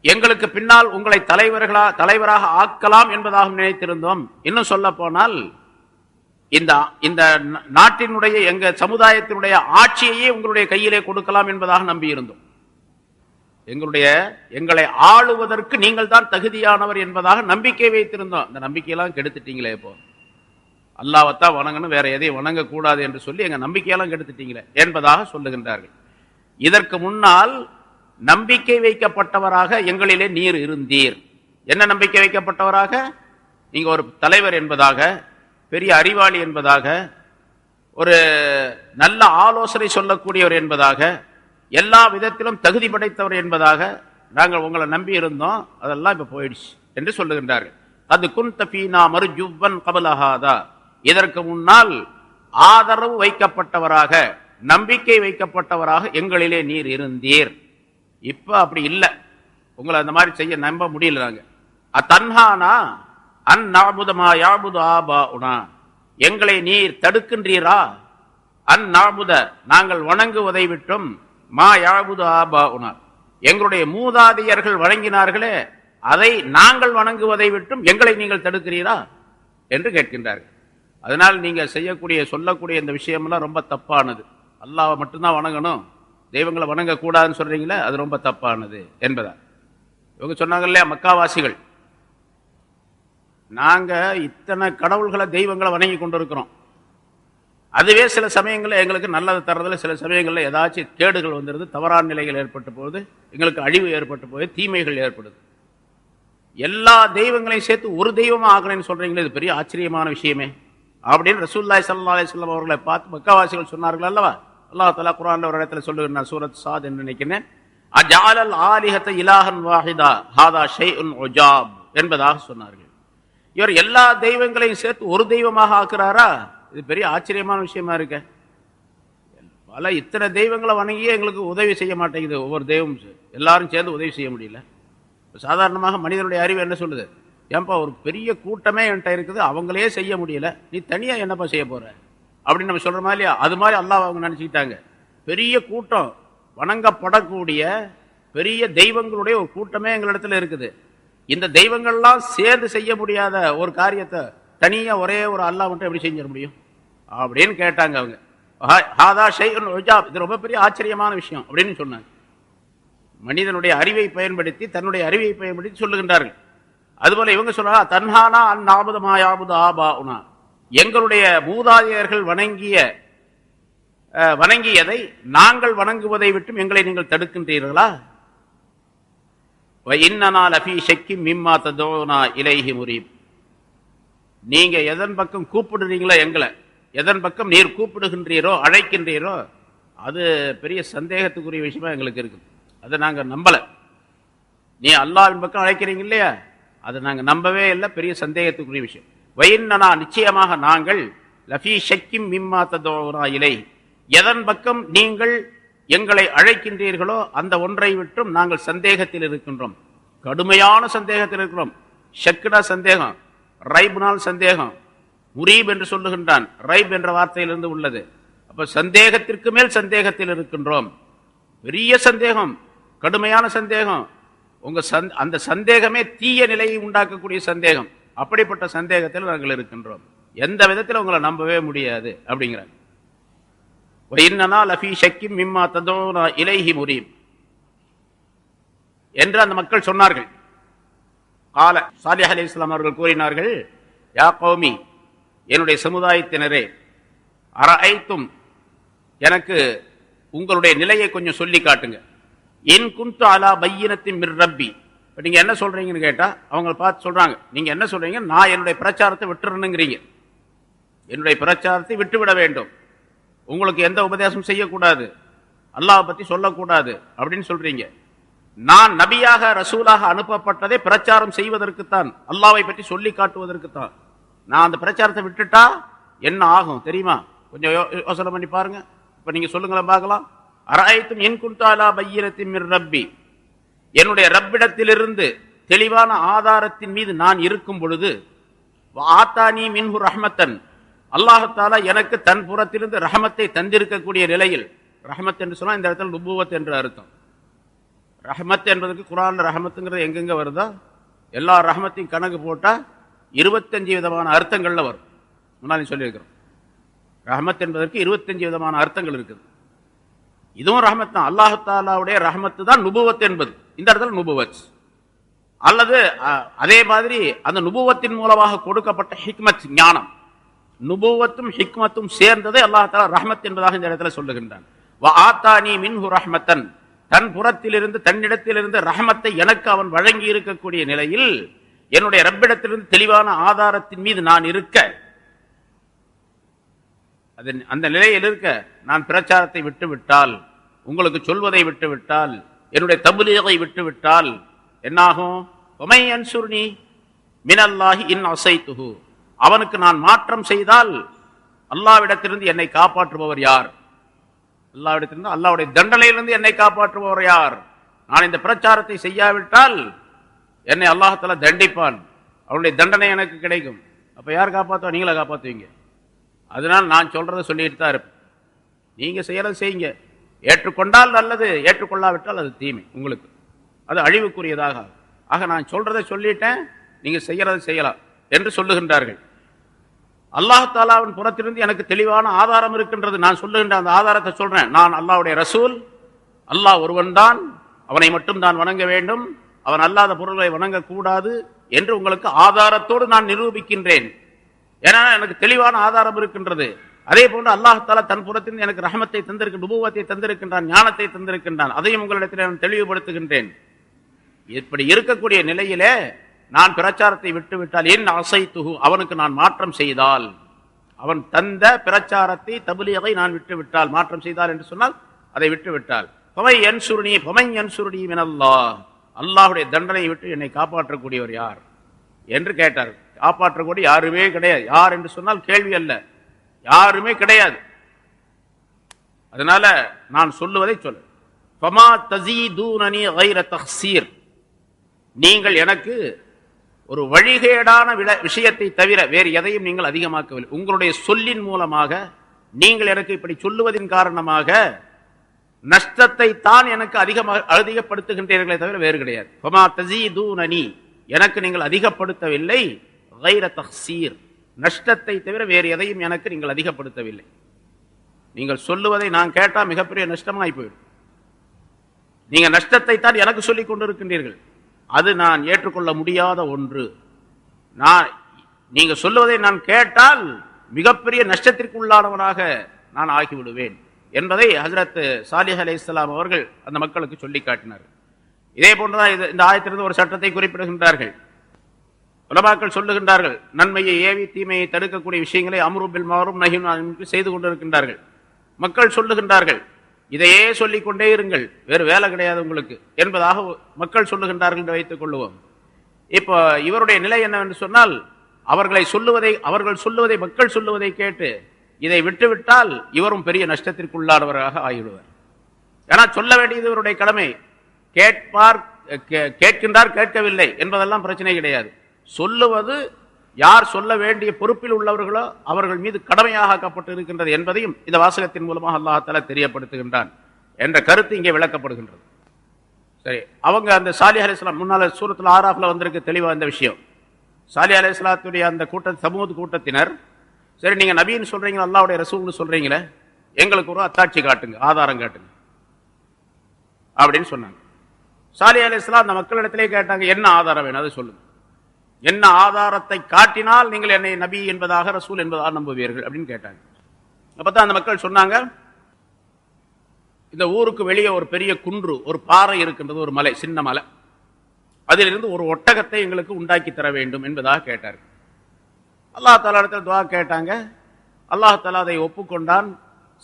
எங்களுக்கு பின்னால் உங்களை தலைவராக ஆக்கலாம் என்பதாகவும் நினைத்திருந்தோம். இன்னும் சொல்ல போனால் இந்த நாட்டினுடைய, எங்க சமுதாயத்தினுடைய ஆட்சியையே உங்களுடைய கையிலே கொடுக்கலாம் என்பதாக நம்பியிருந்தோம். எங்களை ஆளுவதற்கு நீங்கள் தான் தகுதியானவர் என்பதாக நம்பிக்கை வைத்திருந்தோம். அந்த நம்பிக்கையெல்லாம் கெடுத்துட்டீங்களே, இப்போ அல்லாஹ்வைத்தான் வணங்கணும், வேற எதையும் வணங்கக்கூடாது என்று சொல்லி எங்க நம்பிக்கையெல்லாம் கெடுத்துட்டீங்களே என்பதாக சொல்லுகின்றார்கள். இதற்கு முன்னால் நம்பிக்கை வைக்கப்பட்டவராக எங்களிலே நீர் இருந்தீர். என்ன நம்பிக்கை வைக்கப்பட்டவராக? நீங்க ஒரு தலைவர் என்பதாக, பெரிய அறிவாளி என்பதாக, ஒரு நல்ல ஆலோசனை சொல்லக்கூடியவர் என்பதாக, எல்லா விதத்திலும் தகுதி படைத்தவர் என்பதாக நாங்கள் உங்களை நம்பி இருந்தோம், அதெல்லாம் இப்ப போயிடுச்சு என்று சொல்லுகின்றார்கள். அது குன்த ஃபீனா மர்ஜுவன் கபலஹாதா, இதற்கு முன்னால் ஆதரவு வைக்கப்பட்டவராக, நம்பிக்கை வைக்கப்பட்டவராக எங்களிலே நீர் இருந்தீர். இப்ப அப்படி இல்லை, உங்களை அந்த மாதிரி செய்ய நம்ப முடியல. நாங்க அத்தன்ஹானா அன் நாபுதமா யாபுது ஆபாஉனா, எங்களை நீர் தடுக்கின்றீரா? அன் நாபுத, நாங்கள் வணங்குவதை விட்டும், மா யாபுது ஆபாஉனா, எங்களுடைய மூதாதையர்கள் வணங்கினார்களே அதை நாங்கள் வணங்குவதை விட்டும் எங்களை நீங்கள் தடுக்கிறீரா என்று கேட்கின்றார்கள். அதனால் நீங்க செய்யக்கூடிய சொல்லக்கூடிய இந்த விஷயம்லாம் ரொம்ப தப்பானது. அல்லாஹ்வை மட்டும்தான் வணங்கணும், தெய்வங்களை வணங்கக்கூடாதுன்னு சொல்றீங்களே, அது ரொம்ப தப்பானது என்பதா. இவங்க சொன்னாங்க இல்லையா, மக்காவாசிகள், நாங்க இத்தனை கடவுள்களை தெய்வங்களை வணங்கி கொண்டிருக்கிறோம், அதுவே சில சமயங்களில் எங்களுக்கு நல்லது தர்றதுல சில சமயங்களில் ஏதாச்சும் கேடுகள் வந்துடுது, தவறான நிலைகள் ஏற்பட்டு போகுது, எங்களுக்கு அழிவு ஏற்பட்டு போகுது, தீமைகள் ஏற்படுது. எல்லா தெய்வங்களையும் சேர்த்து ஒரு தெய்வமா ஆகணும்னு சொல்றீங்களே, இது பெரிய ஆச்சரியமான விஷயமே அப்படின்னு ரசூலுல்லாஹி ஸல்லல்லாஹு அலைஹி வஸல்லம் அவர்களை பார்த்து மக்காவாசிகள் சொன்னார்கள் அல்லவா. அல்லாஹ் தஆலா குர்ஆன்ல ஒரு இடத்துல சொல்லுகிறார், சூரத் சாத் என்று நினைக்கிறேன், அஜஅலல் ஆலிஹத இலாஹன் வாஹிதா ஹாதா ஷைஉன் உஜாப் என்பதாக சொன்னார்கள். இவர் எல்லா தெய்வங்களையும் சேர்த்து ஒரு தெய்வமாக ஆக்குறாரா, இது பெரிய ஆச்சரியமான விஷயமா இருக்க. பல இத்தனை தெய்வங்களை வணங்கியே எங்களுக்கு உதவி செய்ய மாட்டேங்குது, ஒவ்வொரு தெய்வம் எல்லாரும் சேர்ந்து உதவி செய்ய முடியல. சாதாரணமாக மனிதனுடைய அறிவு என்ன சொல்லுது, ஏன்பா ஒரு பெரிய கூட்டமே என்கிட்ட இருக்குது, அவங்களே செய்ய முடியல, நீ தனியா என்னப்பா செய்ய போற அப்படின்னு நம்ம சொல்றோமா இல்லையா. அது மாதிரி அல்லாஹ் அவங்க நினைச்சுக்கிட்டாங்க, பெரிய கூட்டம் வணங்கப்படக்கூடிய பெரிய தெய்வங்களுடைய ஒரு கூட்டமே எங்களிடத்துல இருக்குது, இந்த தெய்வங்கள்லாம் சேர்ந்து செய்ய முடியாத ஒரு காரியத்தை தனியா ஒரே ஒரு அல்லாஹ் மட்டும் எப்படி செஞ்சிட முடியும் அப்படின்னு கேட்டாங்க அவங்க. ஹாதா ஷைஉன் உஜாப், இது ரொம்ப பெரிய ஆச்சரியமான விஷயம் அப்படின்னு சொன்னாங்க. மனிதனுடைய அறிவை பயன்படுத்தி, தன்னுடைய அறிவை பயன்படுத்தி சொல்லுகின்றார்கள். அதுபோல இவங்க சொல்றாங்க, தன்ஹானா அன் நாபுதமா யாபுது ஆபாஉனா, எங்களுடைய மூதாதையர்கள் வணங்கியதை நாங்கள் வணங்குவதை விட்டும் எங்களை நீங்கள் தடுக்கின்றீர்களா? வ இன்னனா லஃபீ ஷக்கின் மிம்மா ததுனா இலைஹி முரீப், நீங்க எதன் பக்கம் கூப்பிடுறீங்களோ, எங்களை எதன் பக்கம் நீர் கூப்பிடுகின்றீரோ அழைக்கின்றீரோ, அது பெரிய சந்தேகத்துக்குரிய விஷயமா எங்களுக்கு இருக்கு, அதை நாங்க நம்பல. நீ அல்லாஹ்வின் பக்கம் அழைக்கிறீங்க இல்லையா, அதை நாங்க நம்பவே இல்லை, பெரிய சந்தேகத்துக்குரிய விஷயம். வயின்னனா, நிச்சயமாக நாங்கள், லஃபீ ஷக்கின் மிம்மா ததுனா இலைஹி, எதன் பக்கம் நீங்கள் எங்களை அழைக்கின்றீர்களோ அந்த ஒன்றை விட்டும் நாங்கள் சந்தேகத்தில் இருக்கின்றோம், கடுமையான சந்தேகத்தில் இருக்கிறோம். ஷக்குனா சந்தேகம், ரைப்னால் சந்தேகம், முரீப் என்று சொல்லுகின்றான், ரைப் என்ற வார்த்தையிலிருந்து உள்ளது. அப்ப சந்தேகத்திற்கு மேல் சந்தேகத்தில் இருக்கின்றோம், பெரிய சந்தேகம், கடுமையான சந்தேகம். உங்க அந்த சந்தேகமே தீய நிலையை உண்டாக்கக்கூடிய சந்தேகம், அப்படிப்பட்ட சந்தேகத்தில் நாங்கள் இருக்கின்றோம், எந்த விதத்தில் உங்களை நம்பவே முடியாது அப்படிங்கிறாங்க. வஇன்னனா லஃபீ ஷக்கின் மிம்மா ததுனா இலைஹி முரீப் என்று அந்த மக்கள் சொன்னார்கள். கால சாலிஹ் அலைஹிஸ்ஸலாம் அவர்கள் கூறினார்கள், யா கௌமி, என்னுடைய சமுதாயத்தினரே, அரஐத்தும், எனக்கு உங்களுடைய நிலையை கொஞ்சம் சொல்லி காட்டுங்க. இன் குன்து அலா பையினத்தின் மிர் ரப்பி, இப்ப நீங்க என்ன சொல்றீங்கன்னு கேட்டா அவங்க பார்த்து சொல்றாங்க, நீங்க என்ன சொல்றீங்க, நான் என்னுடைய பிரச்சாரத்தை விட்டுறணுங்கிறீங்க, என்னுடைய பிரச்சாரத்தை விட்டுவிட வேண்டும், உங்களுக்கு எந்த உபதேசம் செய்யக்கூடாது, அல்லாஹ் பத்தி சொல்லக்கூடாது அப்படின்னு சொல்றீங்க. நான் நபியாக ரசூலாக அனுப்பப்பட்டதை பிரச்சாரம் செய்வதற்குத்தான், அல்லாஹ்வை பற்றி சொல்லி காட்டுவதற்குத்தான். நான் அந்த பிரச்சாரத்தை விட்டுட்டா என்ன ஆகும் தெரியுமா? கொஞ்சம் யோசனை பண்ணி பாருங்க. இப்ப நீங்க சொல்லுங்களேன் பார்க்கலாம். அரஐத்தும் இன் குன்து அலா பையினத்தின் மிர் ரப்பி, என்னுடைய ரப்பிடத்திலிருந்து தெளிவான ஆதாரத்தின் மீது நான் இருக்கும் பொழுது, ஆத்தானி மின்ஹு ரஹ்மத்தன், அல்லாஹ் தஆலா எனக்கு தன் புறத்திலிருந்து ரஹமத்தை தந்திருக்கக்கூடிய நிலையில், ரஹமத் என்று சொன்னா இந்த இடத்துல நுபுவத் என்று அர்த்தம். ரஹமத் என்பதற்கு குர்ஆன்ல ரஹமத்துங்கிறது எங்கெங்க வருதோ எல்லா ரஹமத்தையும் கணக்கு போட்டா 25 விதமான அர்த்தங்கள்ல வரும். முன்னாடி சொல்லியிருக்கிறோம், ரஹமத் என்பதற்கு 25 விதமான அர்த்தங்கள் இருக்குது. இதுவும் ரஹமத் தான், அல்லாஹ் தஆலாவுடைய ரஹமத்து தான் நுபுவத் என்பது. இந்த இடத்துல நுபுவத் அல்லது அதே மாதிரி அந்த நுபுவத்தின் மூலமாக கொடுக்கப்பட்ட ஹிக்மத், ஞானம், நுபுவத்தும் ஹிக்மத்தும் சேர்ந்ததை அல்லாஹ் தஆலா ரஹ்மத் என்பதாக இந்த இடத்துல சொல்லுகின்றான். வ ஆத்தானி மின்ஹு ரஹ்மத்தன், தன் புறத்திலிருந்து தன்னிடத்திலிருந்து ரஹமத்தை எனக்கு அவன் வழங்கி இருக்கக்கூடிய நிலையில், என்னுடைய ரப்பிடத்திலிருந்து தெளிவான ஆதாரத்தின் மீது நான் இருக்க, அது அந்த நிலையில் இருக்க நான் பிரச்சாரத்தை விட்டுவிட்டால், உங்களுக்கு சொல்வதை விட்டுவிட்டால், என்னுடைய தப்லீகை விட்டுவிட்டால் என்னாகும்? வமை யன்சுர்னி மினல்லாஹி இன் அஸைதுஹு, அவனுக்கு நான் மாற்றம் செய்தால் அல்லாஹ்விடத்திலிருந்து என்னை காப்பாற்றுபவர் யார்? அல்லாஹ்விடத்திலிருந்து, அல்லாஹ்வுடைய தண்டனையிலிருந்து என்னை காப்பாற்றுபவர் யார்? நான் இந்த பிரச்சாரத்தை செய்யாவிட்டால் என்னை அல்லாஹ் தஆலா தண்டிப்பான், அவனுடைய தண்டனை எனக்கு கிடைக்கும். அப்ப யார் காப்பாற்றுவா? நீங்களே காப்பாற்றுவீங்க. அதனால் நான் சொல்றதை சொல்லிட்டு தான் இருப்பேன். நீங்க செய்யறதை செய்யுங்க. ஏற்றுக்கொண்டால் நல்லது, ஏற்றுக்கொள்ளாவிட்டால் அது தீமை, உங்களுக்கு அது அழிவுக்குரியதாக. ஆக நான் சொல்றதை சொல்லிட்டேன், நீங்க செய்யறதை செய்யலாம் என்று சொல்லுகின்றார்கள். அல்லாஹ் தஆலாவின் புறத்திலிருந்து எனக்கு தெளிவான ஆதாரம் இருக்கின்றது. நான் சொல்லுகின்ற அந்த ஆதாரத்தை சொல்றேன். நான் அல்லாஹ்வுடைய ரசூல், அல்லாஹ் ஒருவன் தான், அவனை மட்டும் தான் வணங்க வேண்டும், அவன் அல்லாத பொருள்களை வணங்கக்கூடாது என்று உங்களுக்கு ஆதாரத்தோடு நான் நிரூபிக்கின்றேன். ஏன்னா எனக்கு தெளிவான ஆதாரம் இருக்கின்றது. அதே போன்று அல்லாஹ் தஆலா தன் புறத்திலிருந்து எனக்கு ரஹமத்தை தந்திருக்கின்ற, நுபுவத்தை தந்திருக்கின்றான், ஞானத்தை தந்திருக்கின்றான். அதையும் உங்களிடத்தில் நான் தெளிவுபடுத்துகின்றேன். இப்படி இருக்கக்கூடிய நிலையிலே நான் பிரச்சாரத்தை விட்டுவிட்டால், என் அஸைதுஹு, அவனுக்கு நான் மாற்றம் செய்தால், அவன் தந்த பிரச்சாரத்தை தப்லீகை நான் விட்டுவிட்டால், மாற்றம் செய்தால் என்று சொன்னால் அதை விட்டுவிட்டால், ஃபமை யன்சுர்னி மினல்லாஹ், அல்லாஹ்வுடைய தண்டனையை விட்டு என்னை காப்பாற்றக்கூடியவர் யார் என்று கேட்டார். காப்பாற்றக்கூடிய யாருமே கிடையாது. யார் என்று சொன்னால் கேள்வி அல்ல, யாருமே கிடையாது. அதனால நான் சொல்லுவதை சொல்ல, ஃபமா தஸீதுனனி கைர தக்ஸீர், நீங்கள் எனக்கு ஒரு வழிகேடான விஷயத்தை தவிர வேறு எதையும் நீங்கள் அதிகமாக்கவில்லை. உங்களுடைய சொல்லின் மூலமாக நீங்கள் எனக்கு இப்படி சொல்லுவதின் காரணமாக நஷ்டத்தை தான் எனக்கு அதிகப்படுத்துகின்றீர்களே தவிர வேறு கிடையாது. ஃபமா தஸீதுனனி, எனக்கு நீங்கள் அதிகப்படுத்தவில்லை, கைர தக்ஸீர், நஷ்டத்தை தவிர வேறு எதையும் எனக்கு நீங்கள் அதிகப்படுத்தவில்லை. நீங்கள் சொல்லுவதை நான் கேட்டால் மிகப்பெரிய நஷ்டமாய் போயிடும். நீங்க நஷ்டத்தை தான் எனக்கு சொல்லிக் கொண்டிருக்கின்றீர்கள், அது நான் ஏற்றுக்கொள்ள முடியாத ஒன்று. நீங்க சொல்லுவதை நான் கேட்டால் மிகப்பெரிய நஷ்டத்திற்கு உள்ளானவனாக நான் ஆகிவிடுவேன் என்பதை ஹஜ்ரத் சாலிஹ் அலைஹிஸ்ஸலாம் அவர்கள் அந்த மக்களுக்கு சொல்லி காட்டினார். இதே போன்றுதான் இந்த ஆயத்திலிருந்து ஒரு சட்டத்தை குறிப்பிடுகின்றார்கள். உலமாக்கள் சொல்லுகின்றார்கள், நன்மையை ஏவி தீமையை தடுக்கக்கூடிய விஷயங்களை அம்ரு பில் மஅரூஃப் நஹி அனில் முன்கர் செய்து கொண்டிருக்கின்றார்கள். மக்கள் சொல்லுகின்றார்கள், இதையே சொல்லிக் கொண்டே இருங்கள், வேறு வேலை கிடையாது உங்களுக்கு என்பதாக மக்கள் சொல்லுகின்றார்கள் என்று வைத்துக் கொள்ளுவோம். இப்போ இவருடைய நிலை என்னவென்று சொன்னால், அவர்கள் சொல்லுவதை மக்கள் சொல்லுவதை கேட்டு இதை விட்டுவிட்டால் இவரும் பெரிய நஷ்டத்திற்குள்ளானவராக ஆகிவிடுவார். ஏன்னா சொல்ல வேண்டியது இவருடைய கடமை. கேட்கின்றார், கேட்கவில்லை என்பதெல்லாம் பிரச்சனை கிடையாது. சொல்லுவது யார் சொல்ல வேண்டிய பொறுப்பில் உள்ளவர்களோ அவர்கள் மீது கடமையாக ஆக்கப்பட்டு இருக்கின்றது என்பதையும் இந்த வாசகத்தின் மூலமாக அல்லாஹ் தஆலா தெரியப்படுத்துகின்றான் என்ற கருத்து இங்கே விளக்கப்படுகின்றது. சரி, அவங்க அந்த சாலிஹ் அலைஹிஸ்ஸலாம் முன்னால சூரத்துல் ஆராஃப்ல வந்திருக்கு தெளிவா இந்த விஷயம். சாலிஹ் அலைஹிஸ்ஸலாத்துடைய அந்த சமூக கூட்டத்தினர், சரி நீங்க நபின்னு சொல்றீங்களா, அல்லாஹ்வுடைய ரசூல்னு சொல்றீங்களே, எங்களுக்கு ஒரு அத்தாட்சி காட்டுங்க, ஆதாரம் காட்டுங்க அப்படின்னு சொன்னாங்க. சாலிஹ் அலைஹிஸ்ஸலாம் அந்த மக்களிடத்திலே கேட்டாங்க, என்ன ஆதாரம் வேணும் அதை சொல்லுங்க, என்ன ஆதாரத்தை காட்டினால் நீங்கள் என்னை நபி என்பதாக ரசூல் என்பதாக நம்புவீர்கள் அப்படின்னு கேட்டாங்க. அப்பதான் அந்த மக்கள் சொன்னாங்க, இந்த ஊருக்கு வெளியே ஒரு பெரிய குன்று, ஒரு பாறை இருக்கின்றது, ஒரு மலை, சின்ன மலை, அதிலிருந்து ஒரு ஒட்டகத்தை எங்களுக்கு உண்டாக்கி தர வேண்டும் என்பதாக கேட்டார்கள். அல்லாஹ் தஆலா இடத்தில் துஆ கேட்டாங்க. அல்லாஹ் தஆலா அதை ஒப்புக்கொண்டான்.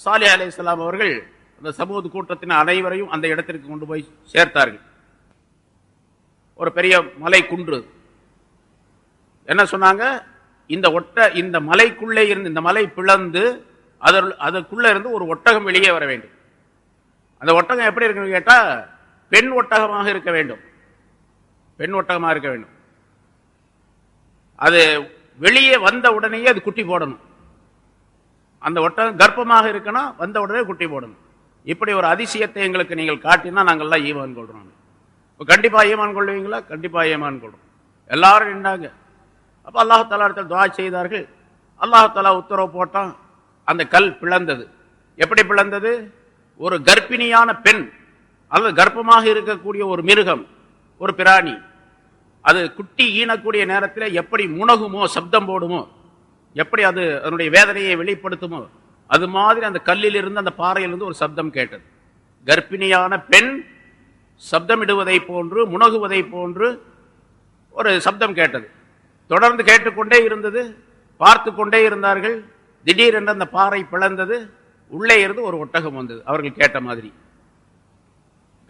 சாலிஹ் அலைஹிஸ்ஸலாம் அவர்கள் அந்த சமூக கூட்டத்தின் அனைவரையும் அந்த இடத்திற்கு கொண்டு போய் சேர்த்தார்கள். ஒரு பெரிய மலை குன்று. என்ன சொன்னாங்க, இந்த மலைக்குள்ளே இருந்து, இந்த மலை பிளந்து அதற்குள்ள இருந்து ஒரு ஒட்டகம் வெளியே வர வேண்டும். அந்த ஒட்டகம் எப்படி இருக்குன்னு கேட்டா பெண் ஒட்டகமாக இருக்க வேண்டும். பெண் ஒட்டகமாக இருக்க வேண்டும். அது வெளியே வந்த உடனேயே அது குட்டி போடணும். அந்த ஒட்டகம் கர்ப்பமாக இருக்கணும், வந்த உடனே குட்டி போடணும். இப்படி ஒரு அதிசயத்தை எங்களுக்கு நீங்கள் காட்டினா நாங்கள்லாம் ஈமான் கொள்றோம். கண்டிப்பா ஈமான் கொள்வீங்களா? கண்டிப்பா ஈமான் கொள்றோம். எல்லாரும் நின்றாங்க. அப்ப அல்லாஹ் தஆலா இடத்தில் துஆ செய்தார்கள். அல்லாஹ் தஆலா உத்தரவு போட்டான். அந்த கல் பிளந்தது. எப்படி பிளந்தது? ஒரு கர்ப்பிணியான பெண் அல்லது கர்ப்பமாக இருக்கக்கூடிய ஒரு மிருகம், ஒரு பிராணி, அது குட்டி ஈனக்கூடிய நேரத்தில் எப்படி முனகுமோ, சப்தம் போடுமோ, எப்படி அது அதனுடைய வேதனையை வெளிப்படுத்துமோ, அது மாதிரி அந்த கல்லில் இருந்து, அந்த பாறையிலிருந்து ஒரு சப்தம் கேட்டது. கர்ப்பிணியான பெண் சப்தமிடுவதை போன்று, முனகுவதை போன்று ஒரு சப்தம் கேட்டது. தொடர்ந்து கேட்டுக்கொண்டே இருந்தது. பார்த்து கொண்டே இருந்தார்கள். திடீரென்று அந்த பாறை பிளந்தது, உள்ளே இருந்து ஒரு ஒட்டகம் வந்தது. அவர்கள் கேட்ட மாதிரி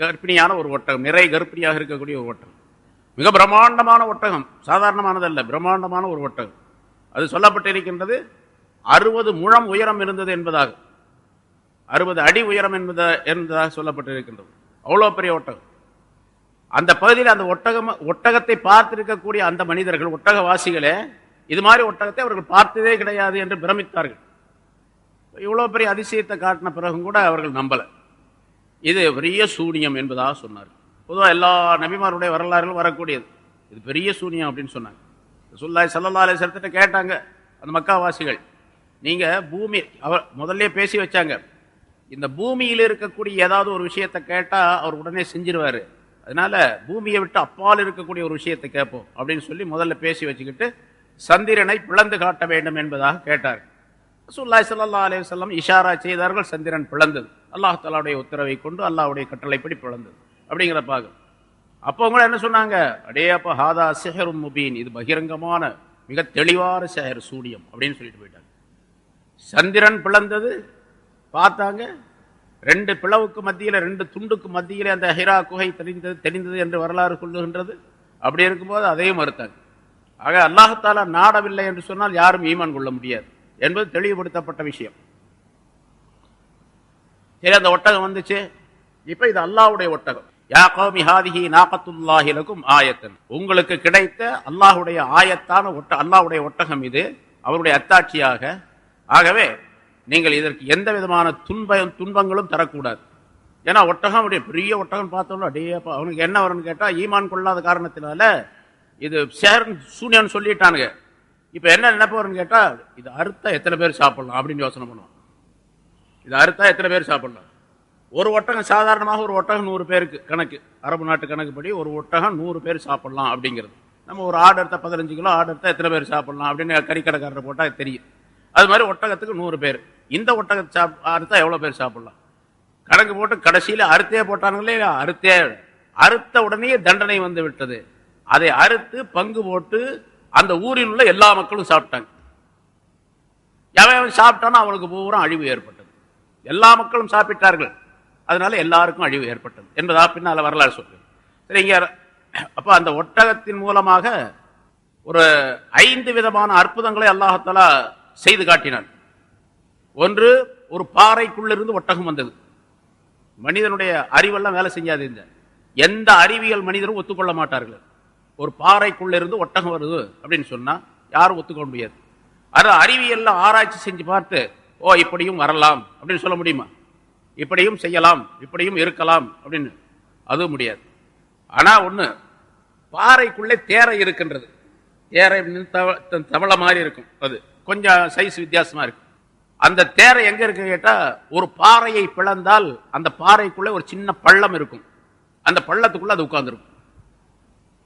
கர்ப்பிணியான ஒரு ஒட்டகம், நிறை கர்ப்பிணியாக இருக்கக்கூடிய ஒரு ஒட்டகம், மிக பிரம்மாண்டமான ஒட்டகம், சாதாரணமானதல்ல, பிரம்மாண்டமான ஒரு ஒட்டகம். அது சொல்லப்பட்டிருக்கின்றது 60 முழம் உயரம் இருந்தது என்பதாக, 60 அடி உயரம் என்பதாக சொல்லப்பட்டிருக்கின்றது. அவ்வளோ பெரிய ஒட்டகம். அந்த பகுதியில் அந்த ஒட்டகத்தை பார்த்திருக்கக்கூடிய அந்த மனிதர்கள், ஒட்டகவாசிகளே, இது மாதிரி ஒட்டகத்தை அவர்கள் பார்த்ததே கிடையாது என்று பிரமித்தார்கள். இவ்வளவு பெரிய அதிசயத்தை காட்டின பிறகும் கூட அவர்கள் நம்பல. இது பெரிய சூனியம் என்பதாக சொன்னார்கள். பொதுவாக எல்லா நபிமாருடைய வரலாறுகளும் வரக்கூடியது, இது பெரிய சூனியம் அப்படின்னு சொன்னாங்க. ரசூலுல்லாஹி ஸல்லல்லாஹு அலைஹி வஸல்லம் கேட்டாங்க அந்த மக்காவாசிகள், நீங்க பூமி, அவர் முதல்ல பேசி வச்சாங்க, இந்த பூமியில் இருக்கக்கூடிய ஏதாவது ஒரு விஷயத்தை கேட்டா அவர் உடனே செஞ்சிருவாரு, அதனால பூமியை விட்டு அப்பால் இருக்கக்கூடிய ஒரு விஷயத்தை கேட்போம் அப்படின்னு சொல்லி முதல்ல பேசி வச்சுக்கிட்டு சந்திரனை பிளந்து காட்ட வேண்டும் என்பதாக கேட்டார்கள். ரசூலுல்லாஹி ஸல்லல்லாஹு அலைஹி வஸல்லம் இஷாரா செய்தார்கள், சந்திரன் பிளந்தது. அல்லாஹ் தஆலாவுடைய உத்தரவை கொண்டு அல்லாஹ்வுடைய கட்டளைப்படி பிளந்தது அப்படிங்கிற பாகம். அப்போ அவங்க என்ன சொன்னாங்க, அடே அப்ப ஹாதா சிஹ்ரும் முபீன், இது பகிரங்கமான மிக தெளிவான சிஹ்ர், சூனியம் அப்படின்னு சொல்லிட்டு போயிட்டாங்க. சந்திரன் பிளந்தது பார்த்தாங்க, 2 பிளவுக்கு மத்தியில, 2 துண்டுக்கு மத்தியிலே அந்த ஹிரா குகை தெரிந்தது என்று வரலாறு சொல்லுகின்றது. அப்படி இருக்கும்போது அதையும் மறுத்தாங்க. ஆக அல்லாஹ் தஆலா நாடவில்லை என்று சொன்னால் யாரும் ஈமான் கொள்ள முடியாது என்பது தெளிவுபடுத்தப்பட்ட விஷயம். சரி, அந்த ஒட்டகம் வந்துச்சு. இப்ப இது அல்லாஹ்வுடைய ஒட்டகம். யா கௌமி ஹாதிஹி நாகத்துல்லாஹி லகும் ஆயத்தன், உங்களுக்கு கிடைத்த அல்லாஹ்வுடைய ஆயத்தான அல்லாஹ்வுடைய ஒட்டகம் இது, அவருடைய அத்தாட்சியாக. ஆகவே நீங்கள் இதற்கு எந்த விதமான துன்பங்களும் தரக்கூடாது. ஏன்னா ஒட்டகம், அப்படியே பெரிய ஒட்டகம் பார்த்தோம்னா அப்படியே அவனுக்கு என்ன வரும்னு கேட்டா, ஈமான் கொள்ளாத காரணத்தினால இது சூனியன்னு சொல்லிட்டானுங்க. இப்ப என்ன நினைப்பவர்னு கேட்டா, இது அறுத்தா எத்தனை பேர் சாப்பிடலாம் அப்படின்னு யோசனை பண்ணுவான். இது அறுத்தா எத்தனை பேர் சாப்பிடலாம்? ஒரு ஒட்டகம், சாதாரணமாக ஒரு ஒட்டகம் 100 பேருக்கு கணக்கு, அரபு நாட்டு கணக்குப்படி ஒரு ஒட்டகம் 100 பேர் சாப்பிடலாம் அப்படிங்கிறது. நம்ம ஒரு ஆடு எடுத்தா 15 கிலோ ஆடு எடுத்தா எத்தனை பேர் சாப்பிடலாம் அப்படின்னு கறிக்கடைக்காரரை போட்டா தெரியும். அது மாதிரி ஒட்டகத்துக்கு 100 பேர். இந்த ஒட்டகத்தை அறுத்தா எவ்வளவு பேர் சாப்பிடலாம் கணக்கு போட்டு கடைசியில அறுத்தே போட்டானுங்களே, அறுத்த உடனே தண்டனை வந்து விட்டது. அதை அறுத்து பங்கு போட்டு அந்த ஊரில் உள்ள எல்லா மக்களும் சாப்பிட்டாங்க. எவன் சாப்பிட்டானோ அவனுக்கு பூரா அழிவு ஏற்பட்டது. எல்லா மக்களும் சாப்பிட்டார்கள், அதனால எல்லாருக்கும் அழிவு ஏற்பட்டது என்பதா பின்னால வரலாறு சொல்றேன். சரிங்க. அப்ப அந்த ஒட்டகத்தின் மூலமாக ஒரு 5 விதமான அற்புதங்களை அல்லாஹ் தஆலா செய்து காட்டினான். ஒன்று, ஒரு பாறைக்குள்ளிருந்து ஒட்டகம் வந்தது. மனிதனுடைய அறிவெல்லாம் வேலை செய்யாது. எந்த அறிவியல் மனிதரும் ஒத்துக்கொள்ள மாட்டார்கள். ஒரு பாறைக்குள்ளிருந்து ஒட்டகம் வருது அப்படின்னு சொன்னா யாரும் ஒத்துக்கொள்ள முடியாது. அது அறிவியல்ல ஆராய்ச்சி செஞ்சு பார்த்து, ஓ இப்படியும் வரலாம் அப்படின்னு சொல்ல முடியுமா? இப்படியும் செய்யலாம், இப்படியும் இருக்கலாம் அப்படின்னு அது முடியாது. ஆனா ஒண்ணு, பாறைக்குள்ளே தேரை இருக்கின்றது. தேரை தவளை மாதிரி இருக்கும், அது கொஞ்சம் சைஸ் வித்தியாசமா இருக்கு. அந்த தேரை எங்க இருக்கு கேட்டா, ஒரு பாறையை பிளந்தால் அந்த பாறைக்குள்ளே ஒரு சின்ன பள்ளம் இருக்கும். அந்த பள்ளத்துக்குள்ள அது உட்கார்ந்துருக்கும்.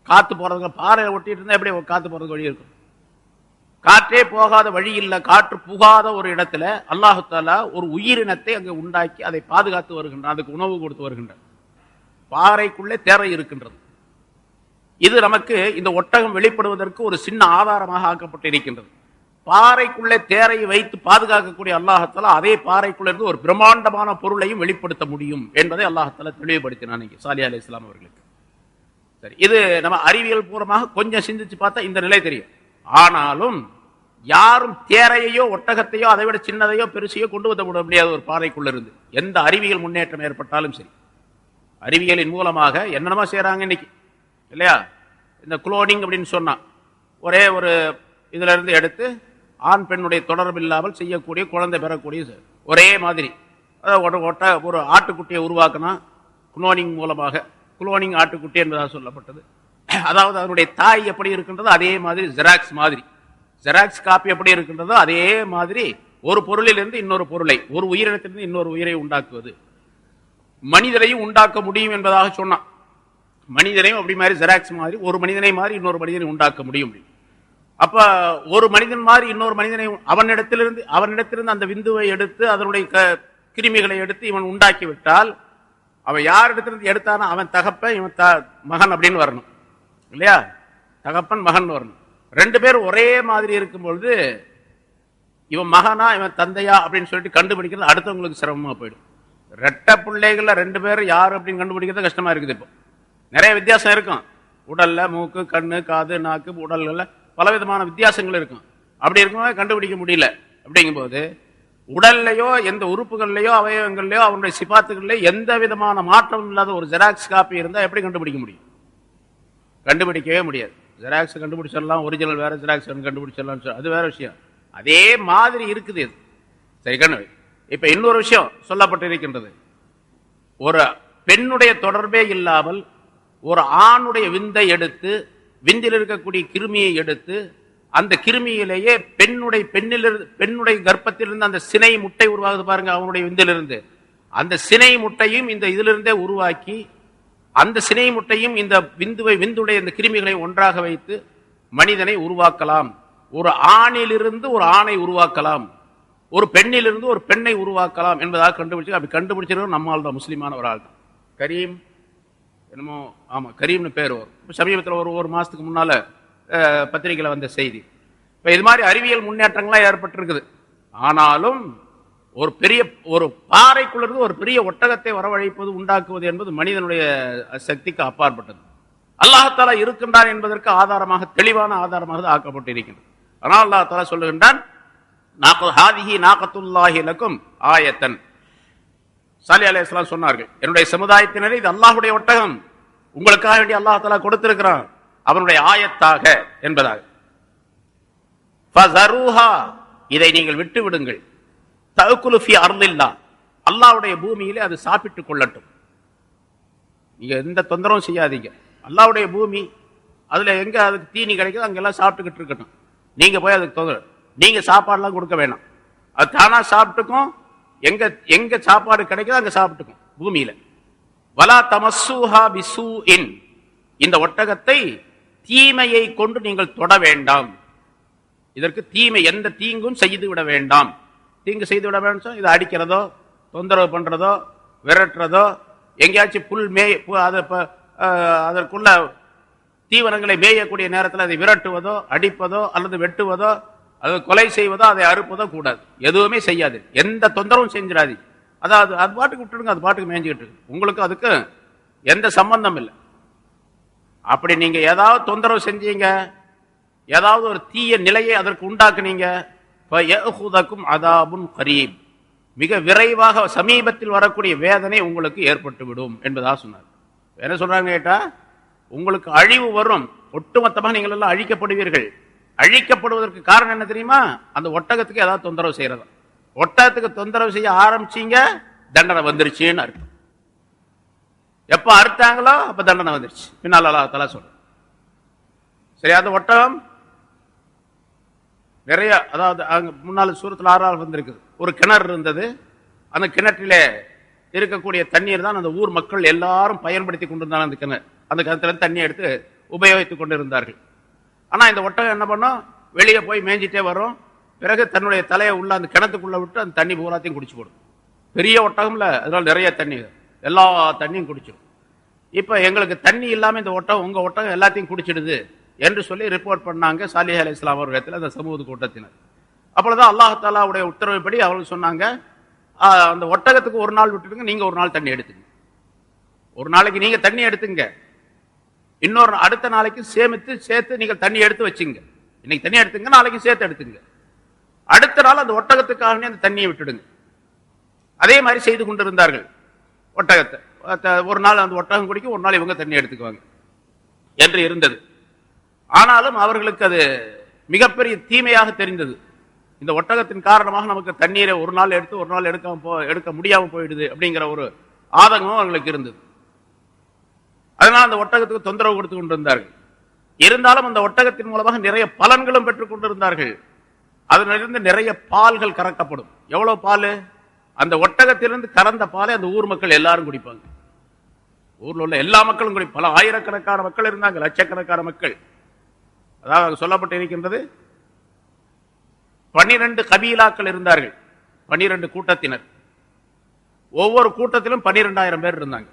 காத்து போறதுக்கு, பாறையை ஒட்டிட்டு இருந்தா எப்படி காத்து போறதுக்கு வழி இருக்கும்? காற்றே போகாத வழி இல்லை, காற்று புகாத ஒரு இடத்துல அல்லாஹ் தஆலா ஒரு உயிரினத்தை அங்கு உண்டாக்கி அதை பாதுகாத்து வருகின்றான், அதுக்கு உணவு கொடுத்து வருகின்றான். பாறைக்குள்ளே தேரை இருக்கின்றது. இது நமக்கு இந்த ஒட்டகம் வெளிப்படுவதற்கு ஒரு சின்ன ஆதாரமாக ஆக்கப்பட்டு இருக்கின்றது. பாறைக்குள்ளே தேரையை வைத்து பாதுகாக்கக்கூடிய அல்லாஹ் தஆலா அதே பாறைக்குள்ள இருந்து ஒரு பிரம்மாண்டமான பொருளையும் வெளிப்படுத்த முடியும் என்பதை அல்லாஹ் தஆலா தெளிவுபடுத்தினான் சாலிஹ் அலைஹிஸ்ஸலாம் அவர்களுக்கு. சரி, இது நம்ம அறிவியல் பூர்வமாக கொஞ்சம் சிந்திச்சு பார்த்தா இந்த நிலை தெரியும். ஆனாலும் யாரும் தேரையோ ஒட்டகத்தையோ அதை விட சின்னதையோ பெருசையோ கொண்டு வந்து விட முடியாது ஒரு பாறைக்குள்ள இருந்து. எந்த அறிவியல் முன்னேற்றம் ஏற்பட்டாலும் சரி, அறிவியலின் மூலமாக என்னென்னமா செய்யறாங்க இன்னைக்கு இல்லையா? இந்த குளோனிங் அப்படின்னு சொன்னா, ஒரே ஒரு இதுல இருந்து எடுத்து ஆண் பெண்ணுடைய தொடர்பு இல்லாமல் செய்யக்கூடிய, குழந்தை பெறக்கூடிய ஒரே மாதிரி ஒரு ஆட்டுக்குட்டியை உருவாக்கினா குளோனிங் மூலமாக, குளோனிங் ஆட்டுக்குட்டி என்பதாக சொல்லப்பட்டது. அதாவது அதனுடைய தாய் எப்படி இருக்கின்றதோ அதே மாதிரி ஜெராக்ஸ் மாதிரி, ஜெராக்ஸ் காப்பி எப்படி இருக்கின்றதோ அதே மாதிரி ஒரு பொருளிலிருந்து இன்னொரு பொருளை, ஒரு உயிரினத்திலிருந்து இன்னொரு உயிரை உண்டாக்குவது, மனிதரையும் உண்டாக்க முடியும் என்பதாக சொன்னான். மனிதனையும் அப்படி மாதிரி ஜெராக்ஸ் மாதிரி ஒரு மனிதனை மாதிரி இன்னொரு மனிதனை உண்டாக்க முடியும். அப்ப ஒரு மனிதன் மாதிரி இன்னொரு மனிதனை அவனிடத்திலிருந்து அந்த விந்துவை எடுத்து அதனுடைய கிருமிகளை எடுத்து இவன் உண்டாக்கி விட்டால், அவன் யார் இடத்திலிருந்து எடுத்தானோ அவன் தகப்பன், இவன் மகன் அப்படின்னு வரணும் இல்லையா? தகப்பன் மகன் வரணும். 2 பேரும் ஒரே மாதிரி இருக்கும் பொழுது இவன் மகனா இவன் தந்தையா அப்படின்னு சொல்லிட்டு கண்டுபிடிக்கிறது அடுத்தவங்களுக்கு சிரமமா போயிடும். ரெட்டை பிள்ளைகள்ல 2 பேர் யார் அப்படின்னு கண்டுபிடிக்கிறது கஷ்டமா இருக்குது. இப்போ நிறைய வித்தியாசம் இருக்கும். உடல்ல மூக்கு, கண்ணு, காது, நாக்கு, உடல்கள்ல பலவிதமான வித்தியாசங்கள் இருக்கும். அப்படி இருக்கும்போது கண்டுபிடிக்க முடியல. அப்படிங்கும்போது உடல்லையோ எந்த உறுப்புகள்லையோ அவயவங்கள்லையோ அவனுடைய சிபாத்துகள்லையோ எந்த விதமான மாற்றம் இல்லாத ஒரு ஜெராக்ஸ் காப்பி இருந்தா எப்படி கண்டுபிடிக்க முடியும்? கண்டுபிடிக்கவே முடியாது. ஜெராக்ஸ் கண்டுபிடிச்சிடலாம், ஒரிஜினல் வேற, ஜெராக்ஸ் கண்டுபிடிச்சிடலாம், அது வேற விஷயம். அதே மாதிரி இருக்குது இது. சரி கண்ணு. இப்ப இன்னொரு விஷயம் சொல்லப்பட்டிருக்கின்றது. ஒரு பெண்ணுடைய தொடர்பே இல்லாமல் ஒரு ஆணுடைய விந்தை எடுத்து, விந்தில் இருக்கக்கூடிய கிருமியை எடுத்து, அந்த கிருமியிலேயே பெண்ணுடைய கர்ப்பத்திலிருந்து அந்த சினை முட்டை உருவாகுது பாருங்க, அவனுடைய விந்திலிருந்து அந்த சினை முட்டையும் இந்த இதிலிருந்தே உருவாக்கி, அந்த சினை முட்டையும் இந்த விந்துடைய இந்த கிருமிகளை ஒன்றாக வைத்து மனிதனை உருவாக்கலாம். ஒரு ஆணிலிருந்து ஒரு ஆணை உருவாக்கலாம், ஒரு பெண்ணிலிருந்து ஒரு பெண்ணை உருவாக்கலாம் என்பதாக கண்டுபிடிச்சு. அப்படி கண்டுபிடிச்சிருக்கோம் நம்மால் தான், முஸ்லிமான ஒரு ஆள் தான். கரீம் என்னமோ, ஆமா கரீம்னு பேர் வரும். சமீபத்தில் ஒரு மாசத்துக்கு முன்னால பத்திரிகையில் வந்த செய்தி. இப்ப இது மாதிரி அறிவியல் முன்னேற்றங்கள்லாம் ஏற்பட்டிருக்குது. ஆனாலும் ஒரு பாறைக்குள்ளிருந்து ஒரு பெரிய ஒட்டகத்தை வரவழைப்பது, உண்டாக்குவது என்பது மனிதனுடைய சக்திக்கு அப்பாற்பட்டது. அல்லாஹாலா இருக்கின்றான் என்பதற்கு ஆதாரமாக, தெளிவான ஆதாரமாக ஆக்கப்பட்டிருக்கின்றது. ஆனால் அல்லாஹாலா சொல்லுகின்றான், ஆயத்தன். சாலி அலைஹிஸ்ஸலாம் சொன்னார்கள், என்னுடைய சமுதாயத்தினரே இது அல்லாஹ்வுடைய ஒட்டகம், உங்களுக்காக வேண்டிய அல்லாஹ் கொடுத்திருக்கிறான், அவனுடைய ஆயத்தாக என்பதாக. இதை நீங்கள் விட்டு விடுங்கள். தஅக்குலு ஃபீ அர்லில்லாஹ், அல்லாஹ்வுடைய பூமியிலே அது சாப்பிட்டுக் கொள்ளட்டும். நீங்க எந்த தொந்தரவும் செய்யாதீங்க. அல்லாஹ்வுடைய பூமி, அதுல எங்க அதுக்கு தீனி கிடைக்குதோ அங்கெல்லாம் சாப்பிட்டுக்கிட்டு இருக்கட்டும். நீங்க போய் அதுக்கு தொந்தரவு, நீங்க சாப்பாடுலாம் கொடுக்க வேணாம். அது தானா சாப்பிட்டுக்கும். எங்க சாப்பாடு கிடைக்குதோ அங்க சாப்பிட்டுக்கும் பூமியில. வலா தமஸ்ஸூஹா பிஸூஇன், இந்த ஒட்டகத்தை தீமையை கொண்டு நீங்கள் தொட வேண்டாம். இதற்கு தீமை, எந்த தீங்கும் செய்து விட வேண்டாம். தீங்கு செய்து விட வேண்டாம். இதை அடிக்கிறதோ, தொந்தரவு பண்றதோ, விரட்டுறதோ, எங்கேயாச்சும் புல் அதற்குள்ள தீவனங்களை மேயக்கூடிய நேரத்தில் அதை விரட்டுவதோ, அடிப்பதோ, அல்லது வெட்டுவதோ, அது கொலை செய்வதோ, அதை அறுப்பதோ கூடாது. எதுவுமே செய்யாது. எந்த தொந்தரவும் செஞ்சிடாது. அதாவது அது பாட்டுக்கு விட்டுடுங்க, அது பாட்டுக்கு மேய்ஞ்சிக்கிட்டு இருக்கு. உங்களுக்கு அதுக்கு எந்த சம்பந்தம் இல்லை. அப்படி நீங்க ஏதாவது தொந்தரவு செஞ்சீங்க, ஏதாவது ஒரு தீய நிலையை அதற்கு உண்டாக்குனீங்க, அதாபுன் கரீப், மிக விரைவாக சமீபத்தில் வரக்கூடிய வேதனை உங்களுக்கு ஏற்பட்டுவிடும் என்பதாக சொன்னார். என்ன சொல்றாங்க கேட்டா, உங்களுக்கு அழிவு வரும், ஒட்டுமொத்தமாக நீங்கள் எல்லாம் அழிக்கப்படுவீர்கள். அழிக்கப்படுவதற்கு காரணம் என்ன தெரியுமா? அந்த ஒட்டகத்துக்கு ஏதாவது தொந்தரவு செய்யறதா. ஒட்டகத்துக்கு தொந்தரவு செய்ய ஆரம்பிச்சீங்க, தண்டனை வந்துருச்சுன்னு அர்த்தம். எப்ப அறுத்தாங்களோ அப்ப தண்டனை வந்துருச்சு. பின்னால் அல்லாஹ் தஆலா சொல்ற. சரி, அந்த ஒட்டகம் நிறைய, அதாவது முன்னாள் சூரத்துல 6 வந்திருக்குது. ஒரு கிணறு இருந்தது. அந்த கிணற்றிலே இருக்கக்கூடிய தண்ணீர் தான் அந்த ஊர் மக்கள் எல்லாரும் பயன்படுத்தி கொண்டிருந்தாங்க. அந்த கிணறு, அந்த கிணத்துல தண்ணி எடுத்து உபயோகித்துக் கொண்டிருந்தார்கள். ஆனா இந்த ஒட்டகம் என்ன பண்ணும், வெளியே போய் மேய்ஞ்சிட்டே வரும். பிறகு தன்னுடைய தலையை உள்ள அந்த கிணத்துக்குள்ள விட்டு அந்த தண்ணி பூராத்தையும் குடிச்சு போடும். பெரிய ஒட்டகம்ல, அதனால நிறைய தண்ணி, எல்லா தண்ணியும் குடிச்சிடும். இப்ப எங்களுக்கு தண்ணி இல்லாம இந்த ஒட்டகம், உங்க ஒட்டகம் எல்லாத்தையும் குடிச்சிடுது என்று சொல்லி ரிப்போர்ட் பண்ணாங்க சாலிஹ் அலைஹிஸ்ஸலாம் அவர்களிடத்தில், அந்த சமூக கூட்டத்தினர். அப்பொழுதுதான் அல்லாஹ் தஆலாவுடைய உத்தரவுப்படி அவர்கள் சொன்னாங்க, அந்த ஒட்டகத்துக்கு ஒரு நாள் விட்டுடுங்க, நீங்க ஒரு நாள் தண்ணி எடுத்துங்க. ஒரு நாளைக்கு நீங்க தண்ணி எடுத்துங்க, இன்னொரு அடுத்த நாளைக்கு சேர்த்து நீங்கள் தண்ணி எடுத்து வச்சுங்க. இன்னைக்கு தண்ணி எடுத்துங்க, நாளைக்கு சேர்த்து எடுத்துங்க. அடுத்த நாள் அந்த ஒட்டகத்துக்காக அந்த தண்ணியை விட்டுடுங்க. அதே மாதிரி செய்து கொண்டிருந்தார்கள். ஒட்டகத்தை ஒரு நாள் அந்த ஒட்டகம் குடிக்கும், ஒரு நாள் இவங்க தண்ணி எடுத்துக்குவாங்க என்று இருந்தது. ஆனாலும் அவர்களுக்கு அது மிகப்பெரிய தீமையாக தெரிந்தது. இந்த ஒட்டகத்தின் காரணமாக நமக்கு தண்ணீரை ஒரு நாள் எடுத்து ஒரு நாள் எடுக்க முடியாம போயிடுது அப்படிங்கிற ஒரு ஆதங்கமும் அவர்களுக்கு இருந்தது. அதனால் அந்த ஒட்டகத்துக்கு தொந்தரவு கொடுத்து கொண்டிருந்தார்கள். இருந்தாலும் அந்த ஒட்டகத்தின் மூலமாக நிறைய பலன்களும் பெற்றுக் கொண்டிருந்தார்கள். அதனிலிருந்து நிறைய பால்கள் கறக்கப்படும். எவ்வளவு பால்? அந்த ஒட்டகத்திலிருந்து கறந்த பாலை அந்த ஊர் மக்கள் எல்லாரும் குடிப்பாங்க. ஊர்ல உள்ள எல்லா மக்களும் குடி. பல ஆயிரக்கணக்கான மக்கள் இருந்தாங்க, லட்சக்கணக்கான மக்கள். அதாவது சொல்லப்பட்டு இருக்கின்றது, 12 கபீலாக்கள் இருந்தார்கள், 12 கூட்டத்தினர். ஒவ்வொரு கூட்டத்திலும் 12,000 பேர் இருந்தாங்க.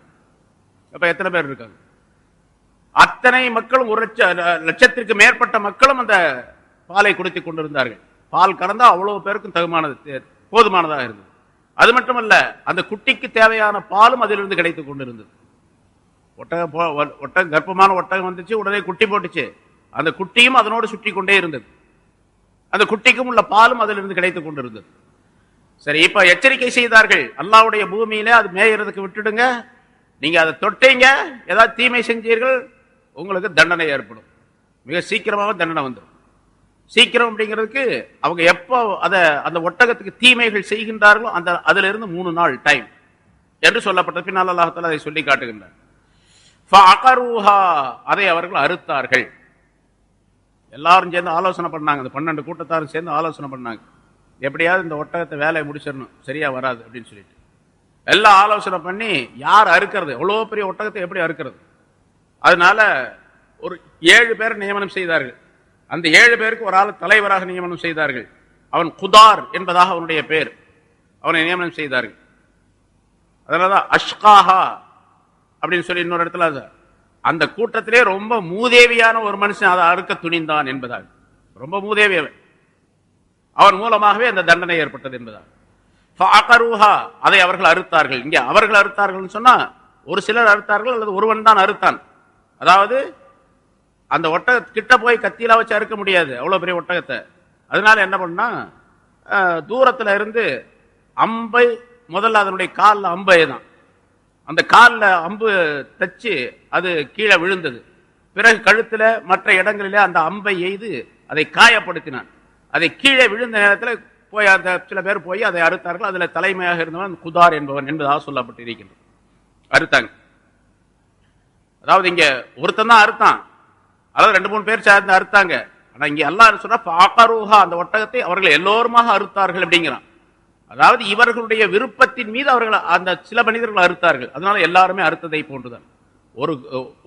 அப்ப எத்தனை பேர் இருக்காங்க? அத்தனை மக்களும் 1 லட்சத்திற்கு மேற்பட்ட மக்களும் அந்த பாலை குடித்துக் கொண்டிருந்தார்கள். பால் கறந்தா அவ்வளவு பேருக்கும் போதுமானதாக இருந்தது. அது மட்டுமல்ல, அந்த குட்டிக்கு தேவையான பாலும் அதிலிருந்து கிடைத்துக் கொண்டிருந்தது. ஒட்டகம் கர்ப்பமான ஒட்டகம் வந்துச்சு, உடனே குட்டி போட்டுச்சு. அந்த குட்டியும் அதனோடு சுற்றி கொண்டே இருந்தது. அந்த குட்டிக்கும் உள்ள பாலும் அதிலிருந்து கிடைத்துக் கொண்டிருந்தது. சரி, இப்ப எச்சரிக்கை செய்தார்கள், அல்லாஹ்வுடைய பூமியில அது மேயறதுக்கு விட்டுடுங்க, நீங்க அதை தொட்டீங்க, ஏதாவது தீமை செஞ்சீர்கள், உங்களுக்கு தண்டனை ஏற்படும். மிக சீக்கிரமாக தண்டனை வந்துடும். சீக்கிரம் அப்படிங்கிறதுக்கு அவங்க எப்போ அந்த ஒட்டகத்துக்கு தீமைகள் செய்கின்றார்களோ அதுல இருந்து 3 நாள் டைம் என்று சொல்லப்பட்ட பின்னால் அல்லாஹ் தஆலா அதை சொல்லி காட்டுகின்றார். அதை அவர்கள் அறுத்தார்கள். எல்லாரும் சேர்ந்து ஆலோசனை பண்ணாங்க. அந்த 12 கூட்டத்தாரும் சேர்ந்து ஆலோசனை பண்ணாங்க, எப்படியாவது இந்த ஒட்டகத்தை வேலையை முடிச்சிடணும், சரியா வராது அப்படின்னு சொல்லிட்டு எல்லாம் ஆலோசனை பண்ணி யார் அறுக்கிறது, எவ்வளவு பெரிய ஒட்டகத்தை எப்படி அறுக்கிறது. அதனால ஒரு 7 பேர் நியமனம் செய்தார்கள். அந்த 7 பேருக்கு ஒரு ஆள் தலைவராக நியமனம் செய்தார்கள். அவன் குதார் என்பதாக அவனுடைய பேர். அவனை நியமனம் செய்தார்கள். அதனாலதான் அஷ்காஹா அப்படின்னு சொல்லி இன்னொரு இடத்துல அந்த கூட்டத்திலே ரொம்ப மூதேவியான ஒரு மனுஷன் அதை அறுக்க துணிந்தான் என்பதாக, ரொம்ப மூதேவியவன், அவன் மூலமாகவே அந்த தண்டனை ஏற்பட்டது என்பதாக. அதை அவர்கள் அறுத்தார்கள். இங்கே அவர்கள் அறுத்தார்கள் சொன்னா ஒரு சிலர் அறுத்தார்கள் அல்லது ஒருவன் தான் அறுத்தான். அதாவது அந்த ஒட்டக கிட்ட போய் கத்தியில வச்சு அறுக்க முடியாது, அவ்வளவு பெரிய ஒட்டகத்தை. அதனால என்ன பண்ணா, தூரத்துல இருந்து அம்பை, முதல்ல அதனுடைய காலில் அம்பை தான், அந்த காலில் அம்பு தச்சு அது கீழே விழுந்தது. பிறகு கழுத்துல மற்ற இடங்களிலே அந்த அம்பை எய்து அதை காயப்படுத்தினான். அதை கீழே விழுந்த நேரத்தில் போய் அந்த சில பேர் போய் அதை அறுத்தார்கள். அதுல தலைமையாக இருந்தவன் குதார் என்பவன் என்பதாக சொல்லப்பட்டு இருக்கின்றது. அறுத்தாங்க. அதாவது இங்க ஒருத்தன் தான் அறுத்தான், அதாவது 2-3 பேர் சேர்ந்து அறுத்தாங்க. ஆனா இங்க அல்லாஹ் சொன்னா அந்த ஒட்டகத்தை அவர்கள் எல்லோருமாக அறுத்தார்கள் அப்படிங்கிறான். அதாவது இவர்களுடைய விருப்பத்தின் மீது அவர்கள் அந்த சில மனிதர்கள் அறுத்தார்கள். அதனால எல்லாருமே அறுத்ததை போன்றுதான்.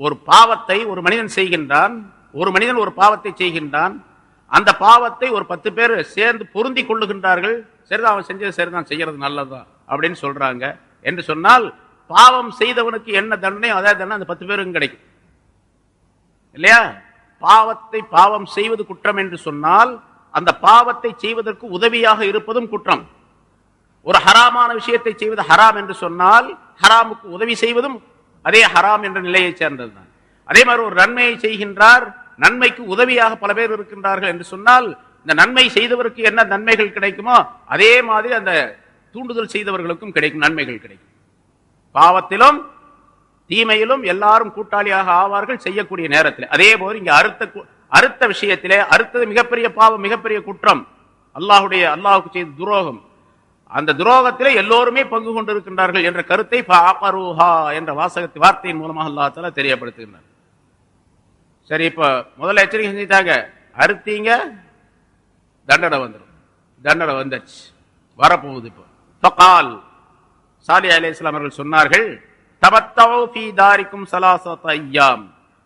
ஒரு பாவத்தை ஒரு மனிதன் செய்கின்றான், ஒரு மனிதன் ஒரு பாவத்தை செய்கின்றான், அந்த பாவத்தை ஒரு 10 பேர் சேர்ந்து பொருந்தி கொள்ளுகின்றார்கள். சரிதான், அவன் செஞ்சது சரிதான், செய்யறது நல்லதுதான் அப்படின்னு சொல்றாங்க என்று சொன்னால், பாவம் செய்தவனுக்கு என்ன தண்டனை அதே தண்டனை அந்த 10 பேருக்கும் கிடைக்கும் இல்லையா? பாவம் செய்வது குற்றம் என்று சொன்னால் அந்த பாவத்தை செய்வதற்கு உதவியாக இருப்பதும் குற்றம். ஒரு ஹராமான விஷயத்தை செய்வது ஹராம் என்று சொன்னால் ஹராமுக்கு உதவி செய்வதும் அதே ஹராம் என்ற நிலையை சேர்ந்ததுதான். அதே மாதிரி ஒரு நன்மையை செய்கின்றார், நன்மைக்கு உதவியாக பல பேர் இருக்கின்றார்கள் என்று சொன்னால் இந்த நன்மை செய்தவருக்கு என்ன நன்மைகள் கிடைக்குமோ அதே மாதிரி அந்த தூண்டுதல் செய்தவர்களுக்கும் கிடைக்கும், நன்மைகள் கிடைக்கும். பாவத்திலும் தீமையிலும் எல்லாரும் கூட்டாளியாக ஆவார்கள் செய்யக்கூடிய நேரத்தில். அதே போது இங்க அறுத்த விஷயத்திலே அறுத்தது மிகப்பெரிய பாவம், மிகப்பெரிய குற்றம், அல்லாஹுக்கு செய்த துரோகம். அந்த துரோகத்திலே எல்லோருமே பங்கு கொண்டிருக்கின்றார்கள் என்ற கருத்தை என்ற வார்த்தையின் மூலமாக அல்லாஹ் தஆலா தெரியப்படுத்துகின்றார். சரி, இப்ப முதல்ல எச்சரிக்கை செஞ்சிட்டாங்க, அறுத்தீங்க தண்டனை வந்துடும். தண்டனை வந்துச்சு, வரப்போகுது. இப்போ ஃபகால் சாலிஹ் அலைஹிஸ்ஸலாம் அவர்கள் சொன்னார்கள், தமத்தவு ஃபீ தாரிக்கும் ஸலாஸத அய்யாம்,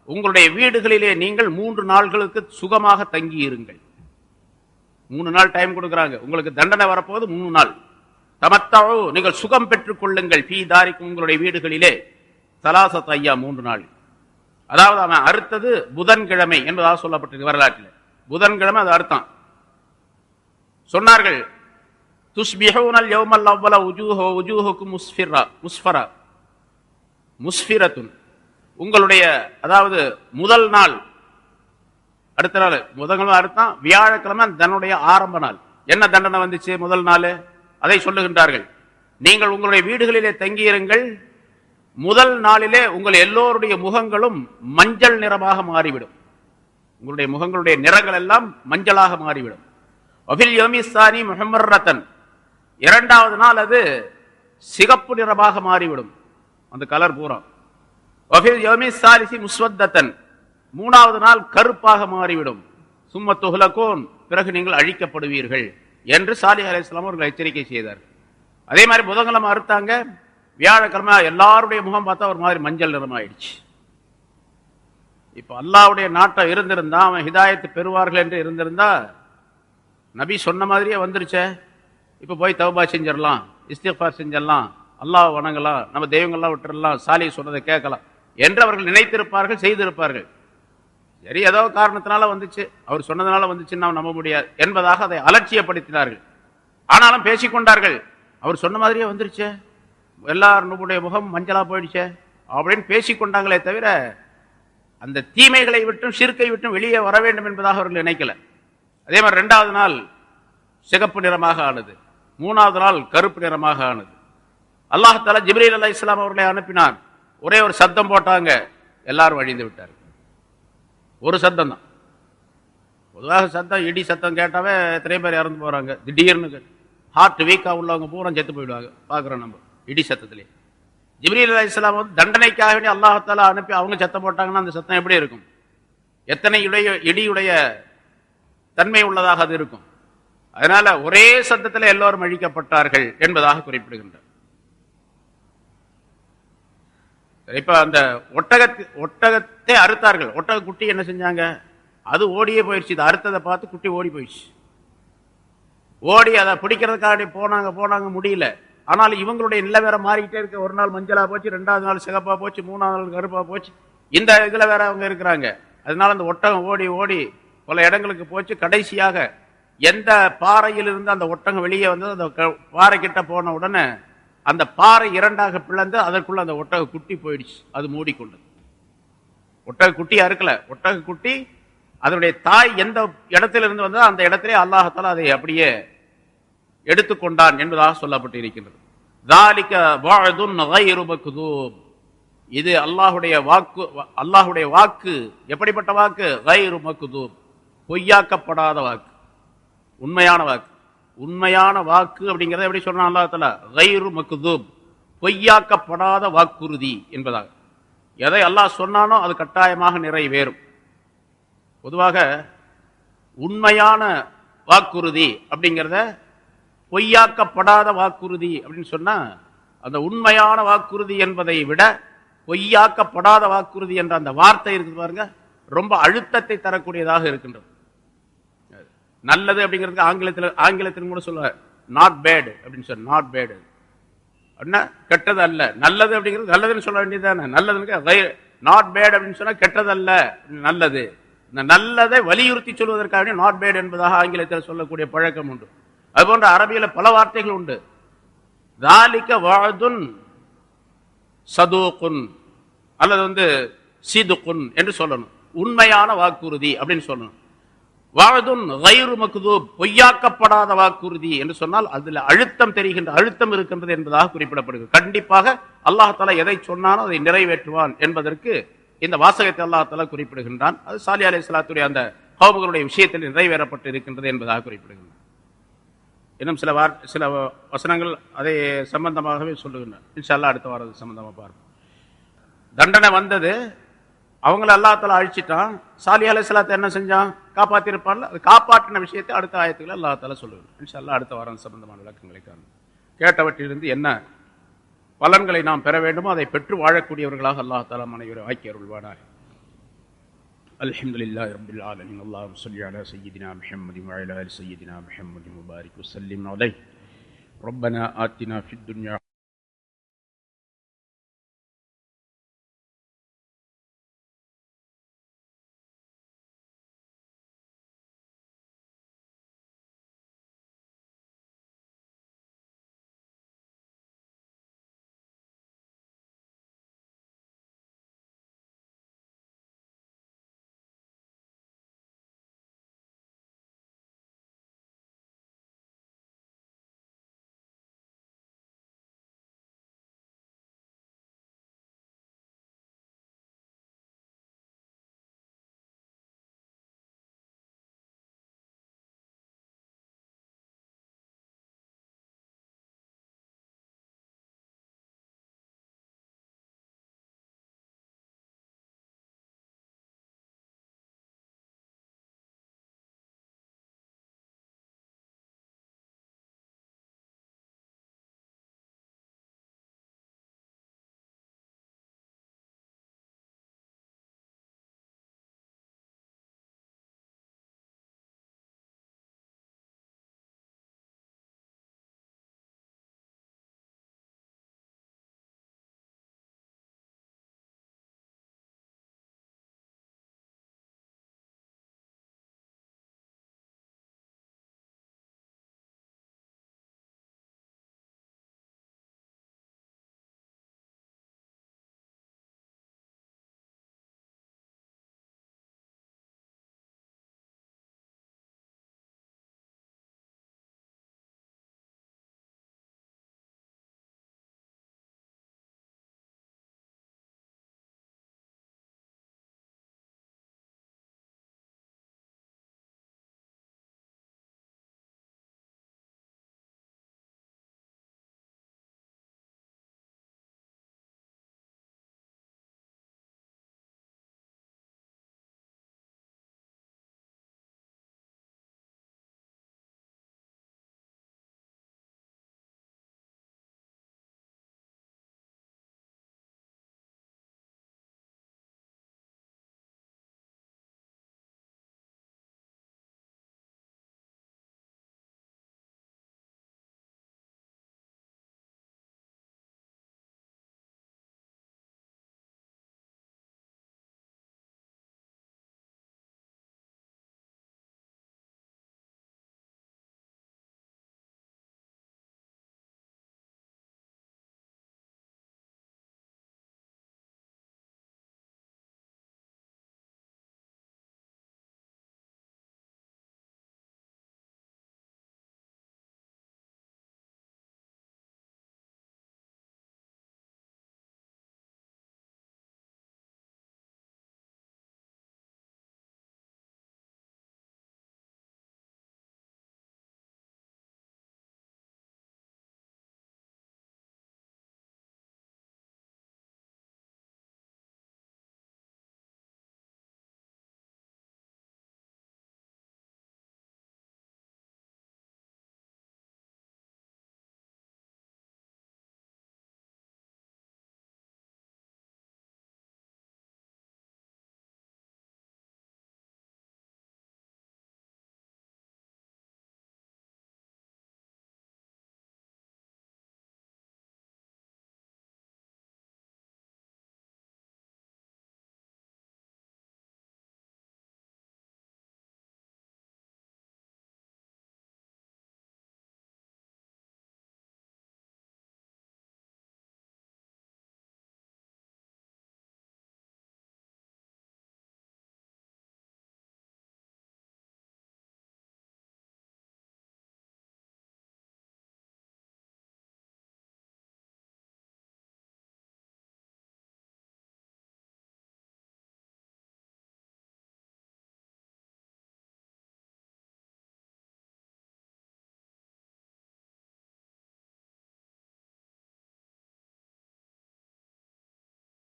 உங்களுடைய வீடுகளிலே நீங்கள் 3 நாள்களுக்கு சுகமாக தங்கி இருங்கள். 3 நாள் டைம் கொடுக்குறாங்க, உங்களுக்கு தண்டனை வரப்போது 3 நாள். தமத்தவு, நீங்கள் சுகம் பெற்றுக் கொள்ளுங்கள், ஃபீ தாரிக்கும், உங்களுடைய வீடுகளிலே, ஸலாஸத அய்யாம், 3 நாள். அதாவது அவன் அறுத்தது புதன்கிழமை என்பதாக சொல்லப்பட்டிருக்கு வரலாற்றில். புதன்கிழமை அது அர்த்தம். சொன்னார்கள், துஸ்பிஹூனல் யௌமல் அவ்வல உஜூஹுக்கும் முஸ்ஃபரா முஸ்ஃபிரத்துன், உங்களுடைய அதாவது முதல் நாள், அடுத்த நாள் முதல் அர்த்தம் வியாழக்கிழமை தன்னுடைய ஆரம்ப நாள். என்ன தண்டனை வந்துச்சு முதல் நாள்? அதை சொல்லுகின்றார்கள், நீங்கள் உங்களுடைய வீடுகளிலே தங்கியிருங்கள், முதல் நாளிலே உங்கள் எல்லோருடைய முகங்களும் மஞ்சள் நிறமாக மாறிவிடும், உங்களுடைய முகங்களுடைய நிறங்கள் எல்லாம் மஞ்சளாக மாறிவிடும். வஃபில் யௌமிஸ்ஸானி முஹம்மர்ரத்தன், 2வது நாள் அது சிகப்பு நிறமாக மாறிவிடும், அந்த கலர் பூரா. வஃபில் யௌமிஸ்ஸாலிசி முஸ்வத்தன், 3வது நாள் கருப்பாக மாறிவிடும். சும்ம துஹ்லகூன், பிறகு நீங்கள் அழிக்கப்படுவீர்கள் என்று சாலிஹ் அலைஹிஸ்ஸலாம் அவர்கள் எச்சரிக்கை செய்தார். அதே மாதிரி புதன்கிழமை அறுத்தாங்க, வியாழக்கிழமை எல்லாருடைய முகம் பார்த்தா ஒரு மாதிரி மஞ்சள் நிறமாயிடுச்சு. இப்ப அல்லாஹ்வுடைய நாட்டம் இருந்திருந்தா, அவன் ஹிதாயத்து பெறுவார்கள் என்று இருந்திருந்தா, நபி சொன்ன மாதிரியே வந்துருச்சே, இப்ப போய் தௌபா செஞ்சிடலாம், இஸ்திக்ஃபார் செஞ்சிடலாம், அல்லாஹ் வணங்கலாம், நம்ம தெய்வங்கள்லாம் விட்டுறலாம், சாலிஹ் சொன்னதை கேட்கலாம் என்று அவர்கள் நினைத்திருப்பார்கள், செய்திருப்பார்கள். சரி ஏதோ காரணத்தினால வந்துச்சு, அவர் சொன்னதுனால வந்துச்சுன்னு நாம் நம்ப முடியாது என்பதாக அதை அலட்சியப்படுத்தினார்கள். ஆனாலும் பேசிக்கொண்டார்கள், அவர் சொன்ன மாதிரியே வந்துருச்சே, எல்லாருடைய முகம் மஞ்சளா போயிடுச்சே அப்படின்னு பேசிக்கொண்டாங்களே தவிர அந்த தீமைகளை விட்டும் ஷிர்க்கை விட்டும் வெளியே வர வேண்டும் என்பதாக அவர்கள் நினைக்கல. அதே மாதிரி 2வது நாள் சிகப்பு நிறமாக ஆனது, 3வது நாள் கருப்பு நிறமாக ஆனது. அல்லாஹ் தஆலா ஜிப்ரீல் அலைஹிஸ்ஸலாம் அவர்களை அனுப்பினார். ஒரே ஒரு சத்தம் போட்டாங்க, எல்லாரும் அழிந்து விட்டார்கள். ஒரு சத்தம் தான். பொதுவாக சத்தம், இடி சத்தம் கேட்டாவே எத்தனை பேர் இறந்து போறாங்க. திடீர்னு ஹார்ட் வீக்கா உள்ளவங்க பூரா செத்து போயிடுவாங்க, பார்க்குறோம் நம்ம இடி சத்தத்திலே. ஜிப்ரீல் அலைஹிஸ்ஸலாம் வந்து தண்டனைக்காக வேண்டி அல்லாஹ் தஆலா அனுப்பி அவங்க சத்தம் போட்டாங்கன்னா அந்த சத்தம் எப்படி இருக்கும்? எத்தனை இடியுடைய தன்மை உள்ளதாக அது இருக்கும். அதனால ஒரே சத்தத்தில் எல்லோரும் அழிக்கப்பட்டார்கள் என்பதாக குறிப்பிடுகின்றார். இப்ப அந்த ஒட்டகத்தை அறுத்தார்கள். ஒட்டக குட்டி என்ன செஞ்சாங்க? அது ஓடியே போயிடுச்சு. இது அறுத்ததை பார்த்து குட்டி ஓடி போயிடுச்சு. ஓடி அதை பிடிக்கிறதுக்காக போனாங்க முடியல. ஆனால் இவங்களுடைய நிலை வேற மாறிக்கிட்டே இருக்கு. ஒரு நாள் மஞ்சளா போச்சு, 2வது நாள் சிகப்பா போச்சு, 3வது நாள் கருப்பா போச்சு. இந்த இதுல வேற அவங்க இருக்கிறாங்க. அதனால அந்த ஒட்டகம் ஓடி பல இடங்களுக்கு போச்சு. கடைசியாக எந்த பாறையில் இருந்து அந்த ஒட்டகம் வெளியே வந்து அந்த பாறை கிட்ட போன உடனே அந்த பாறை 2ஆக பிளந்து அதற்குள்ள அந்த ஒட்டக குட்டி போயிடுச்சு. அது மூடிக்கொண்டது. ஒட்டக குட்டி அறுக்கல, ஒட்டக குட்டி அதனுடைய தாய் எந்த இடத்திலிருந்து வந்ததோ அந்த இடத்திலே அல்லாஹ் தஆலா அதை அப்படியே எடுத்துக்கொண்டான் என்பதாக சொல்லப்பட்டு இருக்கின்றது. ذَلِكَ وَعْدٌ غَيْرُ مَكْذُوبٍ. இது அல்லாஹ்வுடைய வாக்கு. எப்படிப்பட்ட வாக்கு? غَيْرُ مَكْذُوبٍ, பொய்யாக்கப்படாத வாக்கு, உண்மையான வாக்கு. உண்மையான வாக்கு அப்படிங்கறத எப்படி சொல்றான் அல்லாஹ் தஆலா? غَيْرُ مَكْذُوبٍ, பொய்யாக்கப்படாத வாக்குறுதி என்பதாக. எதை அல்லாஹ் சொன்னானோ அது கட்டாயமாக நிறைவேறும். பொதுவாக உண்மையான வாக்குறுதி அப்படிங்கிறத பொய்யாக்கப்படாத வாக்குறுதி அப்படின்னு சொன்னா, அந்த உண்மையான வாக்குறுதி என்பதை விட பொய்யாக்கப்படாத வாக்குறுதி என்ற அந்த வார்த்தை இருக்குது பாருங்க, ரொம்ப அழுத்தத்தை தரக்கூடியதாக இருக்கின்றது. நல்லது அப்படிங்கிறதுக்கு ஆங்கிலத்தில் கூட சொல்லுவார் நாட் பேட் அப்படின்னு சொல்ல. நாட் பேட் அப்படின்னா கெட்டது அல்ல. நல்லது அப்படிங்கிறது நல்லதுன்னு சொல்ல வேண்டியதுதானே. நல்லதுன்னு நாட் பேட் அப்படின்னு சொன்னா கெட்டது அல்ல, நல்லது. இந்த நல்லதை வலியுறுத்தி சொல்வதற்காக நாட் பேட் என்பதாக ஆங்கிலத்தில் சொல்லக்கூடிய பழக்கம் உண்டு. அதுபோன்ற அரபியில பல வார்த்தைகள் உண்டு. ذَلِكَ وَعْدٌ صَدُوقٌ அல்லது சிதுகுன் என்று சொல்லணும். உண்மையான வாக்குறுதி அப்படின்னு சொல்லணும். வஅதுன் غَيْرُ مَكْذُوبٍ, பொய்யாக்கப்படாத வாக்குறுதி என்று சொன்னால் அதுல அழுத்தம் இருக்கின்றது என்பதாக குறிப்பிடப்படுகிறது. கண்டிப்பாக அல்லாஹ் தஆலா எதை சொன்னானோ அதை நிறைவேற்றுவான் என்பதற்கு இந்த வாசகத்தை அல்லாஹ் தஆலா குறிப்பிடுகின்றான். அது சாலிஹ் அலைஹிஸ்ஸலாத்துடைய அந்த கௌமுடைய விஷயத்தில் நிறைவேறப்பட்டு இருக்கின்றது என்பதாக குறிப்பிடுகின்றான். இன்னும் சில வசனங்கள் அதை சம்பந்தமாகவே சொல்லுகின்றன. இன்ஷா அல்லாஹ் அடுத்த வாரம் சம்பந்தமா பார்ப்போம். தண்டனை வந்தது, அவங்கள அல்லாஹ் தஆலா அழிச்சிட்டான். சாலிஹ் அலைஹிஸ்ஸலாத்தை என்ன செஞ்சான்? காப்பாற்றிருப்பான்ல. அது காப்பாற்றின விஷயத்தை அடுத்த ஆயத்துக்களை அல்லாஹ் தஆலா சொல்லுவான். இன்ஷா அல்லாஹ் அடுத்த வாரம் சம்பந்தமான விளக்கங்களை காணும். கேட்டவற்றிலிருந்து என்ன பலன்களை நாம் பெற வேண்டுமோ அதை பெற்று வாழக்கூடியவர்களாக அல்லாஹ் தஆலா அனைவரை ஆக்கி அருள்வானாக. அல்ஹம்துலில்லாஹி ரப்பில் ஆலமீன். அல்லாஹும்ம ஸல்லி அலா சய்யிதினா முஹம்மதின் வ அலா ஆலி சய்யிதினா முஹம்மதின் வ பாரிக் வ ஸல்லிம் அலைஹி. ரப்பனா ஆத்தினா ஃபித் துன்யா